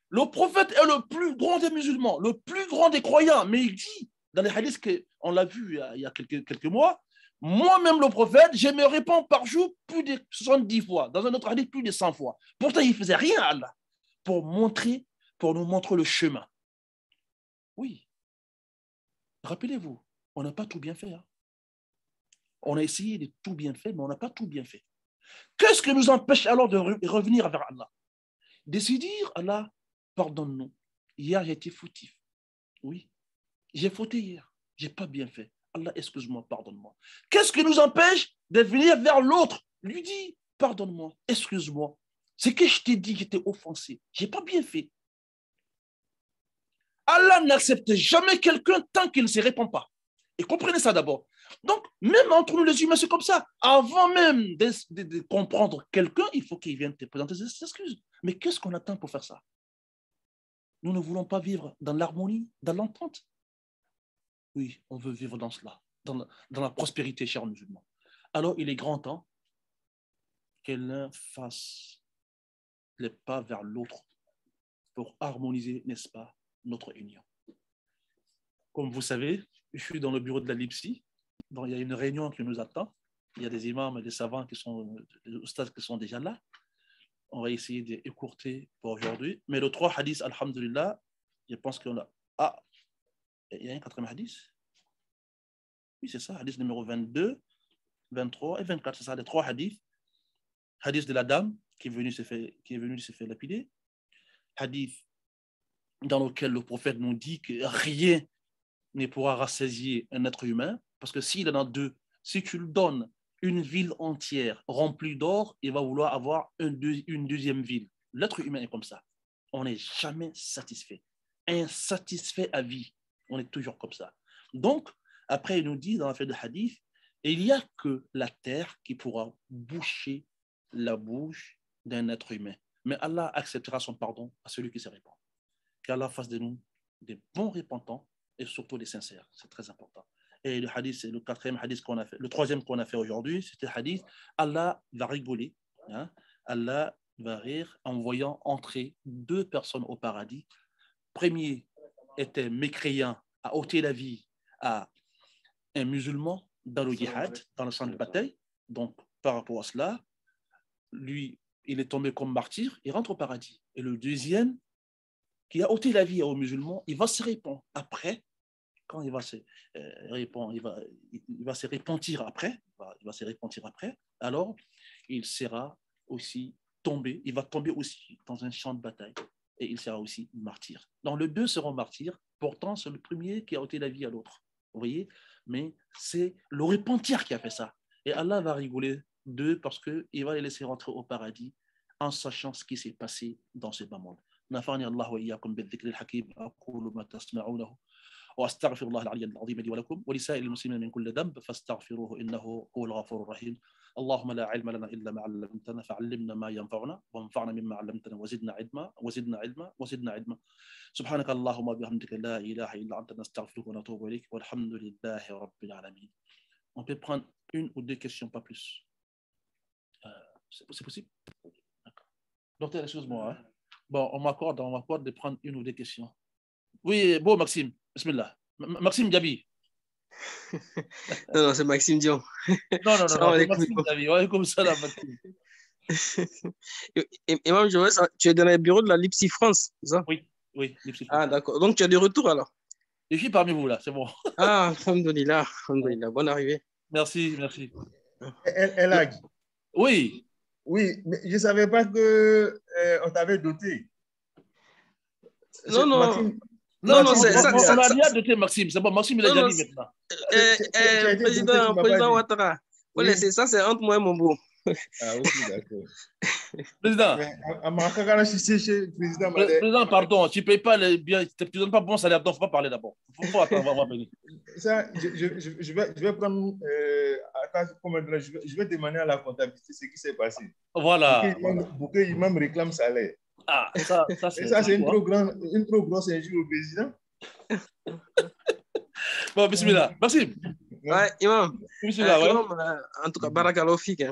le prophète est le plus grand des musulmans, le plus grand des croyants. Mais il dit dans les hadiths qu'on l'a vu il y a quelques mois, moi-même le prophète, je me répands par jour plus de 70 fois, dans un autre hadith plus de 100 fois. Pourtant, il ne faisait rien à Allah pour nous montrer le chemin. Oui. Rappelez-vous, on n'a pas tout bien fait. Hein. On a essayé de tout bien faire, mais on n'a pas tout bien fait. Qu'est-ce qui nous empêche alors de revenir vers Allah? De se dire, Allah, pardonne-nous. Hier, j'ai été fautif. Oui, j'ai fauté hier. Je n'ai pas bien fait. Allah, excuse-moi, pardonne-moi. Qu'est-ce qui nous empêche de venir vers l'autre? Lui dit, pardonne-moi, excuse-moi. C'est que je t'ai dit que j'étais offensé. Je n'ai pas bien fait. Allah n'accepte jamais quelqu'un tant qu'il ne se répand pas. Et comprenez ça d'abord. Donc, même entre nous les humains, c'est comme ça. Avant même de comprendre quelqu'un, il faut qu'il vienne te présenter ses excuses. Mais qu'est-ce qu'on attend pour faire ça? Nous ne voulons pas vivre dans l'harmonie, dans l'entente. Oui, on veut vivre dans cela, dans la prospérité, chers musulmans. Alors, il est grand temps que l'un fasse les pas vers l'autre pour harmoniser, n'est-ce pas, notre union. Comme vous savez, je suis dans le bureau de la LIPSI, donc il y a une réunion qui nous attend. Il y a des imams et des savants des ustads qui sont déjà là. On va essayer d'écourter pour aujourd'hui. Mais le 3 hadiths, alhamdulillah, je pense qu'on a... Ah, il y a un quatrième hadith? Oui, c'est ça, hadith numéro 22, 23 et 24, c'est ça, les 3 hadiths. Hadith de la dame qui est venue se faire lapider. Hadith dans lequel le prophète nous dit que rien ne pourra rassasier un être humain, parce que s'il en a deux, si tu lui donnes une ville entière remplie d'or, il va vouloir avoir une deuxième ville. L'être humain est comme ça. On n'est jamais satisfait. Insatisfait à vie. On est toujours comme ça. Donc, après, il nous dit dans la fête de hadith, il n'y a que la terre qui pourra boucher la bouche d'un être humain. Mais Allah acceptera son pardon à celui qui se répand. Qu'Allah fasse de nous des bons repentants et surtout des sincères. C'est très important. Et le hadith, c'est le quatrième hadith qu'on a fait. Le troisième qu'on a fait aujourd'hui, c'était le hadith. Allah va rigoler. Hein? Allah va rire en voyant entrer 2 personnes au paradis. Premier était mécréant, a ôté la vie à un musulman dans le djihad, dans le champ de bataille. Donc, par rapport à cela, lui, il est tombé comme martyr, il rentre au paradis. Et le deuxième, qui a ôté la vie aux musulmans, il va se répandre après. Quand il va se répandre, il va se repentir après, alors il sera aussi tombé, il va tomber aussi dans un champ de bataille et il sera aussi martyr. Donc les 2 seront martyrs, pourtant c'est le premier qui a ôté la vie à l'autre. Vous voyez? Mais c'est le repentir qui a fait ça. Et Allah va rigoler d'eux parce qu'il va les laisser rentrer au paradis en sachant ce qui s'est passé dans ce bas monde. نفعني الله وإياكم بالذكر الحكيم أقول ما تسمعونه وأستغفر الله العلي العظيم لي ولكم ولسائر المسلمين من كل ذنب فاستغفروه إنه هو الغفور الرحيم اللهم لا علم لنا إلا ما علمتنا فعلمنا ما ينفعنا وانفعنا مما علمتنا وزدنا علما وزدنا علما وزدنا علما سبحانك اللهم وبحمدك لا إله إلا أنت نستغفرك ونتوب إليك والحمد لله رب العالمين. On peut prendre 1 ou 2 questions, pas plus. C'est possible? D'accord. Docteur, excuse-moi. Hein? Bon, on m'accorde de prendre 1 ou 2 questions. Oui, bon, Maxime, bismillah. Maxime Diaby. Non, c'est Maxime Dion. Non, c'est Maxime Diaby. Ouais, comme ça, là, Maxime. Et même, tu es dans les bureaux de la Lipsy France, c'est ça? Oui, Lipsy France. Ah, d'accord. Donc, tu es de retour alors? Je suis parmi vous, là, c'est bon. Ah, alhamdoulilah, bonne arrivée. Merci. Elle a dit. Oui. Oui, mais je ne savais pas qu'on t'avait doté. Non, Maxime, non, c'est ça. On a déjà doté Maxime, c'est bon, Maxime, il a déjà dit maintenant. Président Ouattara, voilà, c'est ça, c'est entre moi et mon beau. Ah, ok, d'accord. Président. Président, pardon, tu ne payes pas les biens, tu ne donnes pas bon salaire, donc il ne faut pas parler d'abord. Il faut attendre, on va venir. Ça, je vais prendre. Je vais demander à la comptabilité ce qui s'est passé. Voilà. Pour qu'il me réclame salaire. Ah, ça c'est une trop grosse injure au président. Bon, bismillah. Maxime. Ouais, imam. Imam, en tout cas, barakallahu fik.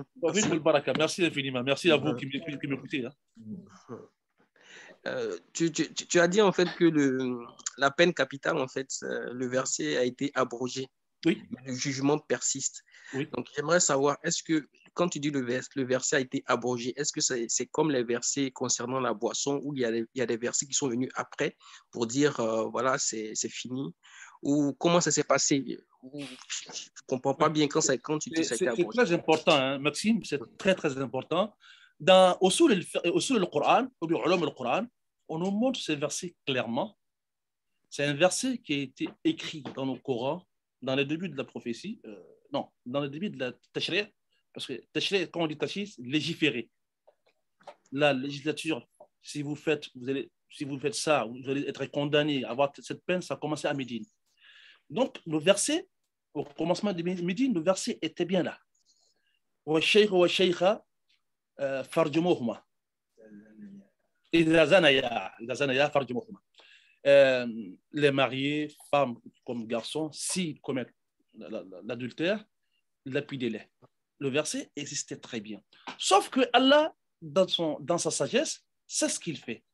Merci infiniment. Merci à vous qui m'écoutez. Tu as dit en fait que la peine capitale, en fait, le verset a été abrogé. Oui. Le jugement persiste. Oui. Donc, j'aimerais savoir, est-ce que, quand tu dis le verset a été abrogé, est-ce que c'est comme les versets concernant la boisson où il y a des versets qui sont venus après pour dire, voilà, c'est fini? Ou comment ça s'est passé? Je ne comprends pas bien quand tu dis que ça a été abrogé. C'est très important, hein, Maxime, c'est très, très important. Au Usul al-Quran, on nous montre ce verset clairement. C'est un verset qui a été écrit dans le Coran dans le début de la prophétie, dans le début de la tashri', parce que tashri', quand on dit tashri', c'est légiférer. La législature, si vous faites, vous allez si vous faites ça, vous allez être condamné à avoir cette peine, ça a commencé à Médine. Donc, le verset, au commencement de Médine, le verset était bien là. وَالشَّيْخُ وَالشَّيْخَ فَارْجُمُوهُمَا إِذَا زَنَيَا فَارْجُمُوهُمَا. Les mariés, femmes comme garçons, s'ils commettent l'adultère, lapidez-les. Le verset existait très bien. Sauf que Allah, dans sa sagesse, c'est ce qu'il fait.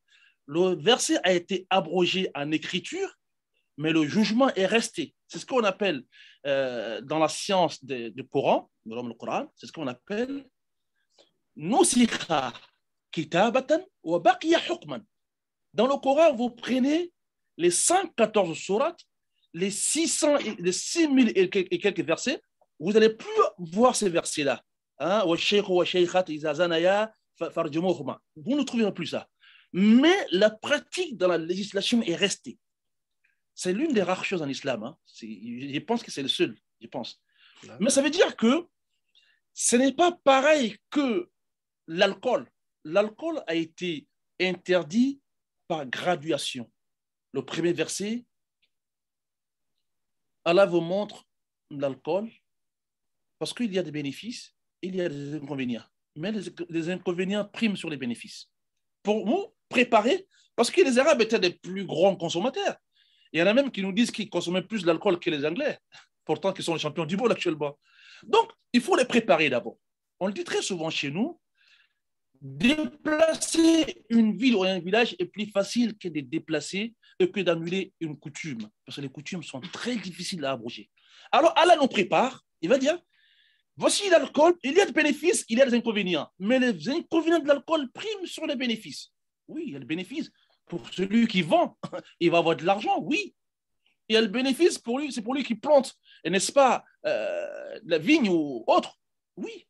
Le verset a été abrogé en écriture, mais le jugement est resté. C'est ce qu'on appelle, dans la science du Coran, le Coran, c'est ce qu'on appelle nusikha kitabatan wa baqiya hukman. Dans le Coran, vous prenez les 114 sourates, les 6000 et quelques versets, vous n'allez plus voir ces versets-là. Hein? Vous ne trouverez plus ça. Mais la pratique dans la législation est restée. C'est l'une des rares choses en islam. Hein. Je pense que c'est le seul, je pense. Mais ça veut dire que ce n'est pas pareil que l'alcool. L'alcool a été interdit par graduation. Le premier verset, Allah vous montre l'alcool parce qu'il y a des bénéfices, il y a des inconvénients. Mais les inconvénients priment sur les bénéfices. Pour nous, préparer, parce que les Arabes étaient les plus grands consommateurs. Il y en a même qui nous disent qu'ils consommaient plus d'alcool que les Anglais, pourtant qu'ils sont les champions du monde actuellement. Donc, il faut les préparer d'abord. On le dit très souvent chez nous, déplacer une ville ou un village est plus facile que de déplacer et que d'annuler une coutume, parce que les coutumes sont très difficiles à abroger. Alors, Allah nous prépare, il va dire, voici l'alcool, il y a des bénéfices, il y a des inconvénients, mais les inconvénients de l'alcool priment sur les bénéfices. Oui, il y a le bénéfice pour celui qui vend, il va avoir de l'argent, oui. Il y a le bénéfice pour lui, c'est pour lui qui plante, et n'est-ce pas, la vigne ou autre. Oui,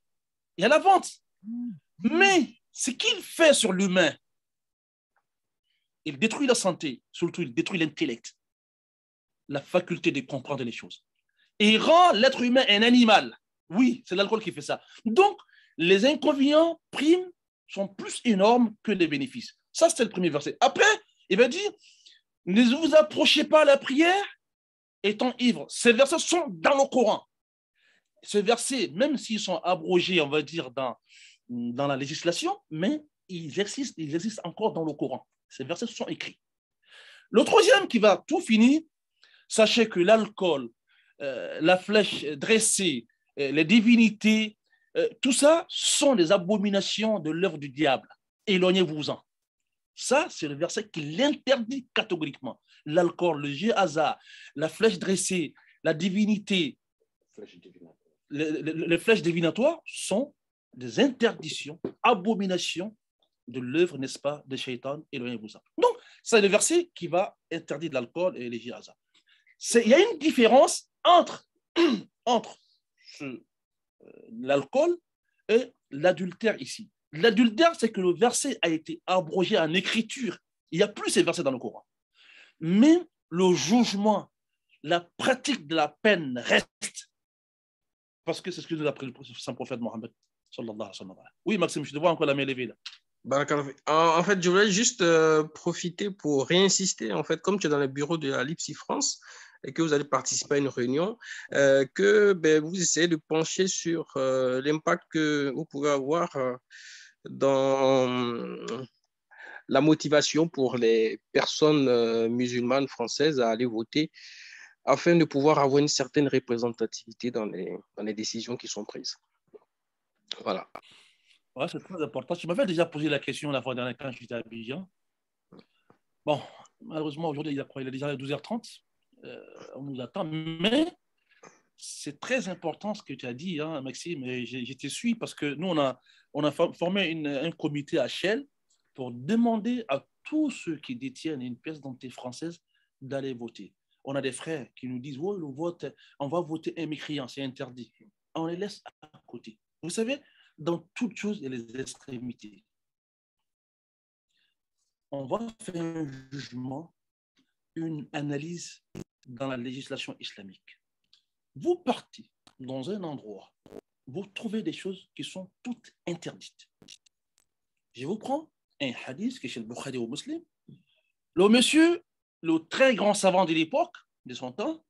il y a la vente. Mais ce qu'il fait sur l'humain, il détruit la santé, surtout il détruit l'intellect, la faculté de comprendre les choses. Et il rend l'être humain un animal. Oui, c'est l'alcool qui fait ça. Donc, les inconvénients priment sont plus énormes que les bénéfices. Ça, c'est le premier verset. Après, il va dire, ne vous approchez pas à la prière étant ivre. Ces versets sont dans le Coran. Ces versets, même s'ils sont abrogés, on va dire, dans la législation, mais ils existent encore dans le Coran. Ces versets sont écrits. Le troisième qui va tout finir, sachez que l'alcool, la flèche dressée, les divinités, tout ça sont des abominations de l'œuvre du diable. Éloignez-vous-en. Ça, c'est le verset qui l'interdit catégoriquement. L'alcool, le jeu hasard, la flèche dressée, la divinité, les flèches divinatoires sont des interdictions, abominations de l'œuvre, n'est-ce pas, de Shaitan, éloignez-vous-en. Donc, c'est le verset qui va interdire l'alcool et les jeux hasard. Il y a une différence entre l'alcool et l'adultère ici. L'adultère, c'est que le verset a été abrogé en écriture. Il n'y a plus ces versets dans le Coran. Mais le jugement, la pratique de la peine reste. Parce que c'est ce que nous a appris le saint prophète Mohammed. Oui, Maxime, je te vois encore la main levée là. En fait, je voulais juste profiter pour réinsister, en fait, comme tu es dans le bureau de la Lipsy France et que vous allez participer à une réunion, que vous essayez de pencher sur l'impact que vous pouvez avoir dans la motivation pour les personnes musulmanes françaises à aller voter afin de pouvoir avoir une certaine représentativité dans les décisions qui sont prises. Voilà. Ouais, c'est très important. Tu m'avais déjà posé la question la fois dernière quand j'étais à Abidjan. Bon, malheureusement, aujourd'hui, il est déjà 12h30. On nous attend. Mais c'est très important ce que tu as dit, hein, Maxime. Et je te suis parce que nous, on a formé un comité à Shell pour demander à tous ceux qui détiennent une pièce d'identité française d'aller voter. On a des frères qui nous disent, oh, le vote, on va voter un mécréant, c'est interdit. On les laisse à côté. Vous savez, dans toute chose, il y a les extrémités. On va faire un jugement, une analyse dans la législation islamique. Vous partez dans un endroit, vous trouvez des choses qui sont toutes interdites. Je vous prends un hadith qui est chez le Bukhari ou Muslim. Le monsieur, le très grand savant de l'époque, de son temps,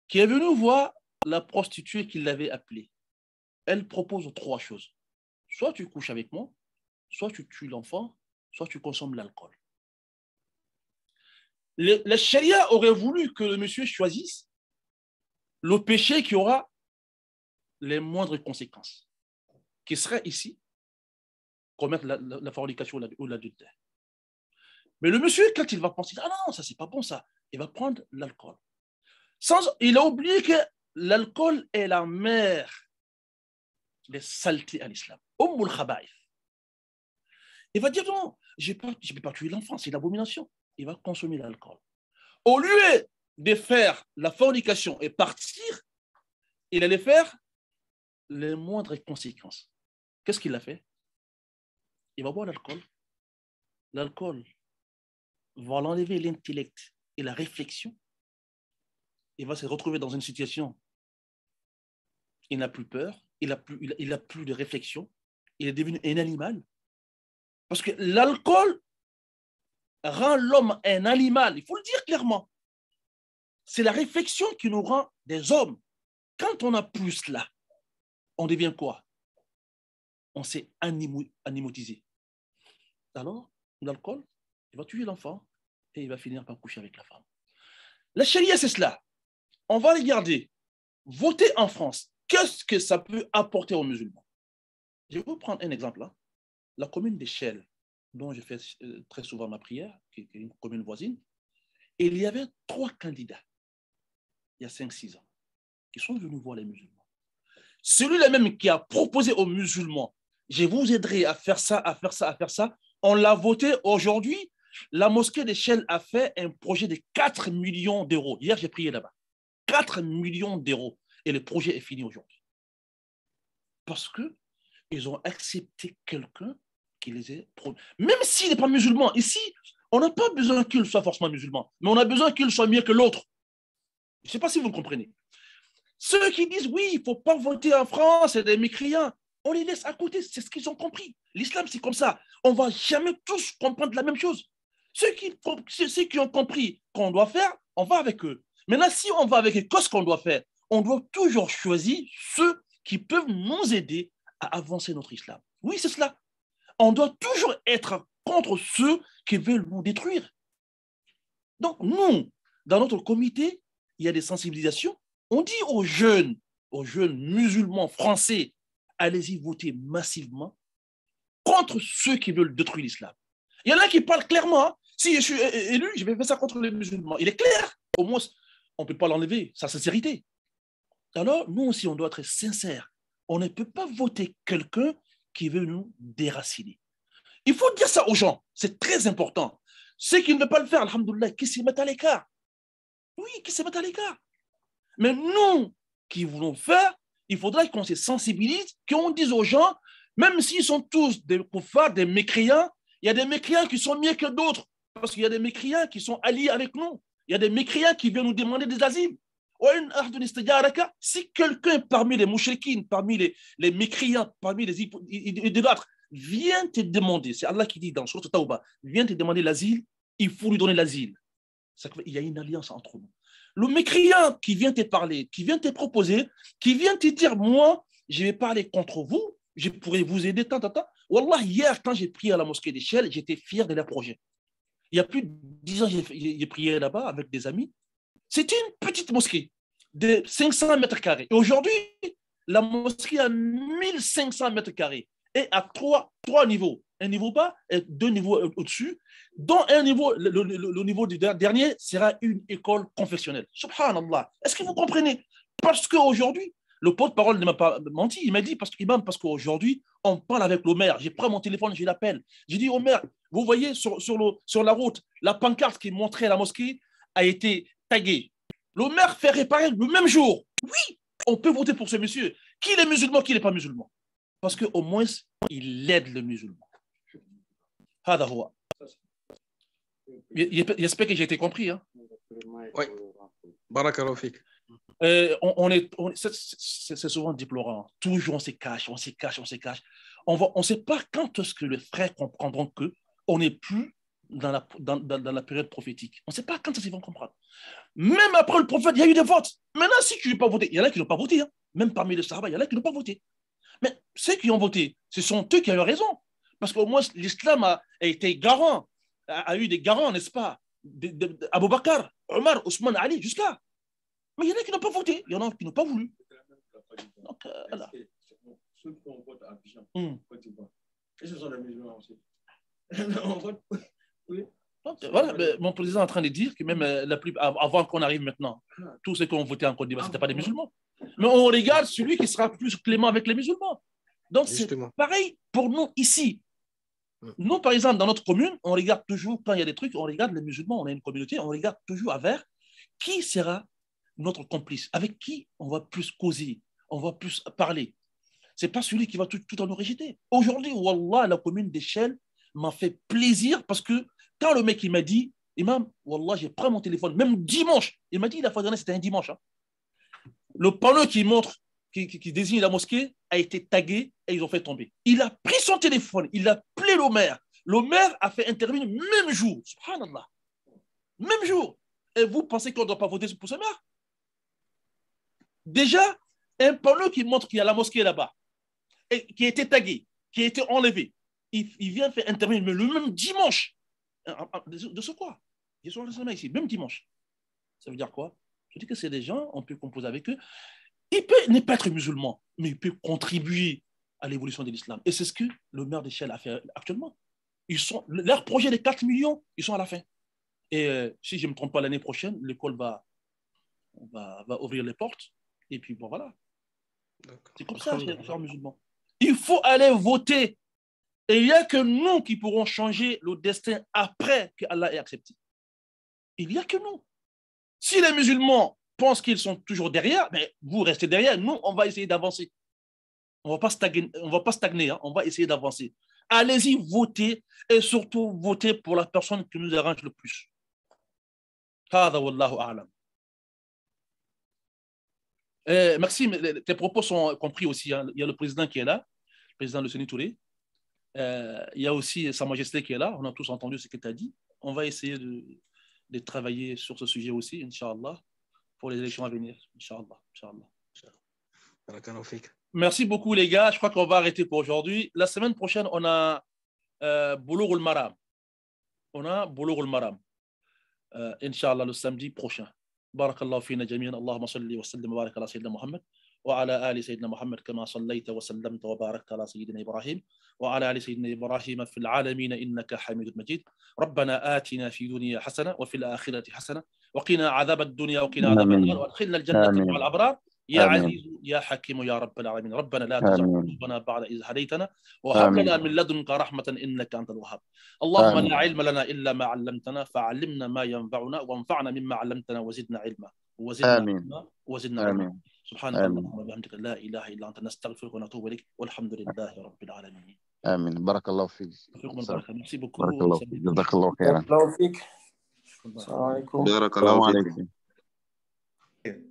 qui est venu voir la prostituée qui l'avait appelée. Elle propose trois choses. Soit tu couches avec moi, soit tu tues l'enfant, soit tu consommes l'alcool. La charia aurait voulu que le monsieur choisisse le péché qui aura les moindres conséquences, qui serait ici commettre la fornication ou l'adultère. Mais le monsieur, quand il va penser, ah non, ça c'est pas bon ça, il va prendre l'alcool. Il a oublié que l'alcool est la mère des saletés à l'islam. Ummul khaba'ith. Il va dire non, je ne vais pas tuer l'enfant, c'est l'abomination. Il va consommer l'alcool. Au lieu de faire la fornication et partir, il allait faire les moindres conséquences. Qu'est-ce qu'il a fait? Il va boire l'alcool. L'alcool va l'enlever l'intellect et la réflexion. Il va se retrouver dans une situation, il n'a plus peur, il n'a plus de réflexion, il est devenu un animal. Parce que l'alcool rend l'homme un animal, il faut le dire clairement. C'est la réflexion qui nous rend des hommes. Quand on a plus cela, on devient quoi? On s'est animotisé. Alors, l'alcool, il va tuer l'enfant et il va finir par coucher avec la femme. La charia, c'est cela. On va regarder. Voter en France, qu'est-ce que ça peut apporter aux musulmans? Je vais vous prendre un exemple. Là. La commune d'Échelle, dont je fais très souvent ma prière, qui est une commune voisine, et il y avait 3 candidats, il y a 5-6 ans, qui sont venus voir les musulmans. Celui-là même qui a proposé aux musulmans, je vous aiderai à faire ça, à faire ça, à faire ça, on l'a voté aujourd'hui. La mosquée d'Échelle a fait un projet de 4 millions d'euros. Hier, j'ai prié là-bas. 4 millions d'euros. Et le projet est fini aujourd'hui. Parce qu'ils ont accepté quelqu'un qui les ait produits. Même s'il n'est pas musulman, ici, on n'a pas besoin qu'il soit forcément musulman, mais on a besoin qu'il soit mieux que l'autre. Je ne sais pas si vous le comprenez. Ceux qui disent, oui, il ne faut pas voter en France, c'est des mécréants, on les laisse à côté, c'est ce qu'ils ont compris. L'islam, c'est comme ça. On ne va jamais tous comprendre la même chose. Ceux qui ont compris qu'on doit faire, on va avec eux. Maintenant, si on va avec eux, qu'est-ce qu'on doit faire? On doit toujours choisir ceux qui peuvent nous aider à avancer notre islam. Oui, c'est cela. On doit toujours être contre ceux qui veulent nous détruire. Donc, nous, dans notre comité, il y a des sensibilisations. On dit aux jeunes musulmans français, allez-y voter massivement contre ceux qui veulent détruire l'islam. Il y en a qui parlent clairement. Hein. Si je suis élu, je vais faire ça contre les musulmans. Il est clair. Au moins, on ne peut pas l'enlever, sa sincérité. Alors, nous aussi, on doit être sincères. On ne peut pas voter quelqu'un qui veut nous déraciner. Il faut dire ça aux gens. C'est très important. Ceux qui ne veulent pas le faire, alhamdoulilah, qui se mettent à l'écart. Oui, qui se mettent à l'écart. Mais nous qui voulons faire, il faudra qu'on se sensibilise, qu'on dise aux gens, même s'ils sont tous des koufars, des mécréants, il y a des mécréants qui sont mieux que d'autres, parce qu'il y a des mécréants qui sont alliés avec nous. Il y a des mécréants qui viennent nous demander des asiles. Si quelqu'un parmi les mouchrikines, parmi les mécréants, parmi les idolâtres, vient te demander, c'est Allah qui dit dans Sourate Tawbah, vient te demander l'asile, il faut lui donner l'asile. Il y a une alliance entre nous. Le mécréant qui vient te parler, qui vient te proposer, qui vient te dire, moi, je vais parler contre vous, je pourrais vous aider, Wallah, hier, quand j'ai prié à la mosquée d'Échelle, j'étais fier de leur projet. Il y a plus de 10 ans, j'ai prié là-bas avec des amis. C'était une petite mosquée de 500 mètres carrés. Et aujourd'hui, la mosquée a 1500 mètres carrés et à trois niveaux. Un niveau bas et 2 niveaux au-dessus, dont un niveau, le niveau du dernier sera une école confessionnelle. Subhanallah. Est-ce que vous comprenez? Parce qu'aujourd'hui, le porte-parole ne m'a pas menti. Il m'a dit, parce qu'aujourd'hui, on parle avec le maire. Je prends mon téléphone, je l'appelle. J'ai dit au maire, vous voyez sur la route, la pancarte qui montrait la mosquée a été taguée. Le maire fait réparer le même jour. Oui, on peut voter pour ce monsieur. Qui est musulman, qui n'est pas musulman? Parce qu'au moins, il aide le musulman. J'espère que j'ai été compris. Hein? Oui. Barakallahu fik. C'est souvent déplorant. Toujours on se cache. On ne sait pas quand est-ce que les frères comprendront qu'on n'est plus dans la période prophétique. On ne sait pas quand ils vont comprendre. Même après le prophète, il y a eu des votes. Maintenant, si tu ne veux pas voter, il y en a qui n'ont pas voté. Hein. Même parmi les Sahaba, il y en a qui n'ont pas voté. Mais ceux qui ont voté, ce sont eux qui ont eu raison. Parce qu'au moins, l'islam a été garant, a eu des garants, n'est-ce pas? Abou Bakr, Omar, Ousmane, Ali, jusqu'à. Mais il y en a qui n'ont pas voté, il y en a qui n'ont pas voulu. Donc, voilà. Ceux qui ont voté à Abidjan, Côte d'Ivoire. Et ce sont les musulmans aussi. On vote, oui. Donc, voilà, mon président est en train de dire que même avant qu'on arrive maintenant, tous ceux qui ont voté en Côte d'Ivoire, ce n'étaient pas des musulmans. Mais on regarde celui qui sera plus clément avec les musulmans. Donc, c'est pareil pour nous ici. Nous, par exemple, dans notre commune, on regarde toujours, quand il y a des trucs, on regarde les musulmans, on a une communauté, on regarde toujours vers qui sera notre complice, avec qui on va plus causer, on va plus parler. Ce n'est pas celui qui va tout en nous rejeter. Aujourd'hui, Wallah, la commune d'Échelle m'a fait plaisir parce que quand le mec il m'a dit, Imam, Wallah, j'ai pris mon téléphone, même dimanche, il m'a dit la fois dernière, c'était un dimanche. Hein. Le panneau qui montre, qui désigne la mosquée a été tagué et ils ont fait tomber. Il a pris son téléphone, il a appelé le maire. Le maire a fait intervenir le même jour. Subhanallah. Même jour. Et vous pensez qu'on ne doit pas voter pour ce maire? Déjà, un panneau qui montre qu'il y a la mosquée là-bas, et qui a été tagué, qui a été enlevé, il vient faire intervenir le même dimanche. De ce quoi? Ils sont ici, même dimanche. Ça veut dire quoi? Je dis que c'est des gens, on peut composer avec eux. Il peut ne pas être musulman, mais il peut contribuer à l'évolution de l'islam. Et c'est ce que le maire d'Échelle a fait actuellement. Leur projet de 4 millions, ils sont à la fin. Et si je ne me trompe pas, l'année prochaine, l'école va ouvrir les portes. Et puis bon, voilà. C'est comme ça, chers musulmans. Il faut aller voter. Et il n'y a que nous qui pourrons changer le destin après que Allah ait accepté. Il n'y a que nous. Si les musulmans pensent qu'ils sont toujours derrière, mais vous restez derrière. Nous, on va essayer d'avancer. On ne va pas stagner, hein. On va essayer d'avancer. Allez-y, votez et surtout votez pour la personne qui nous arrange le plus. Hada wallahu a'lam. Maxime, tes propos sont compris aussi. Hein. Il y a le président qui est là, le président de Séni Touré. Il y a aussi Sa Majesté qui est là. On a tous entendu ce que tu as dit. On va essayer de travailler sur ce sujet aussi, Inch'Allah, pour les élections à venir. Inch'Allah. Merci beaucoup, les gars. Je crois qu'on va arrêter pour aujourd'hui. La semaine prochaine, on a Boulough al-Maram. Inch'Allah, le samedi prochain. بارك الله فينا جميعا اللهم صل وسلم وبارك على سيدنا محمد وعلى آل سيدنا محمد كما صليت وسلمت وباركت على سيدنا إبراهيم وعلى آل سيدنا إبراهيم في العالمين إنك حميد مجيد ربنا آتنا في الدنيا حسنة وفي الآخرة حسنة وقنا عذاب الدنيا وقنا عذاب النار وادخلنا الجنة مع الأبرار يا عزيز يا حكيم يا رب العالمين ربنا لا تزغ قلوبنا بعد إذ هديتنا وهب لنا من لدنك رحمة إنك أنت الوهاب اللهم لا علم لنا إلا ما علمتنا فعلمنا ما ينفعنا وانفعنا مما علمتنا وزدنا علما وزدنا علما سبحانك اللهم وبحمدك لا إله إلا أنت نستغفرك ونتوب إليك والحمد لله رب العالمين آمين بارك الله فيك Merci beaucoup. بارك الله فيك جزاك الله خيرا السلام عليكم. بارك الله فيك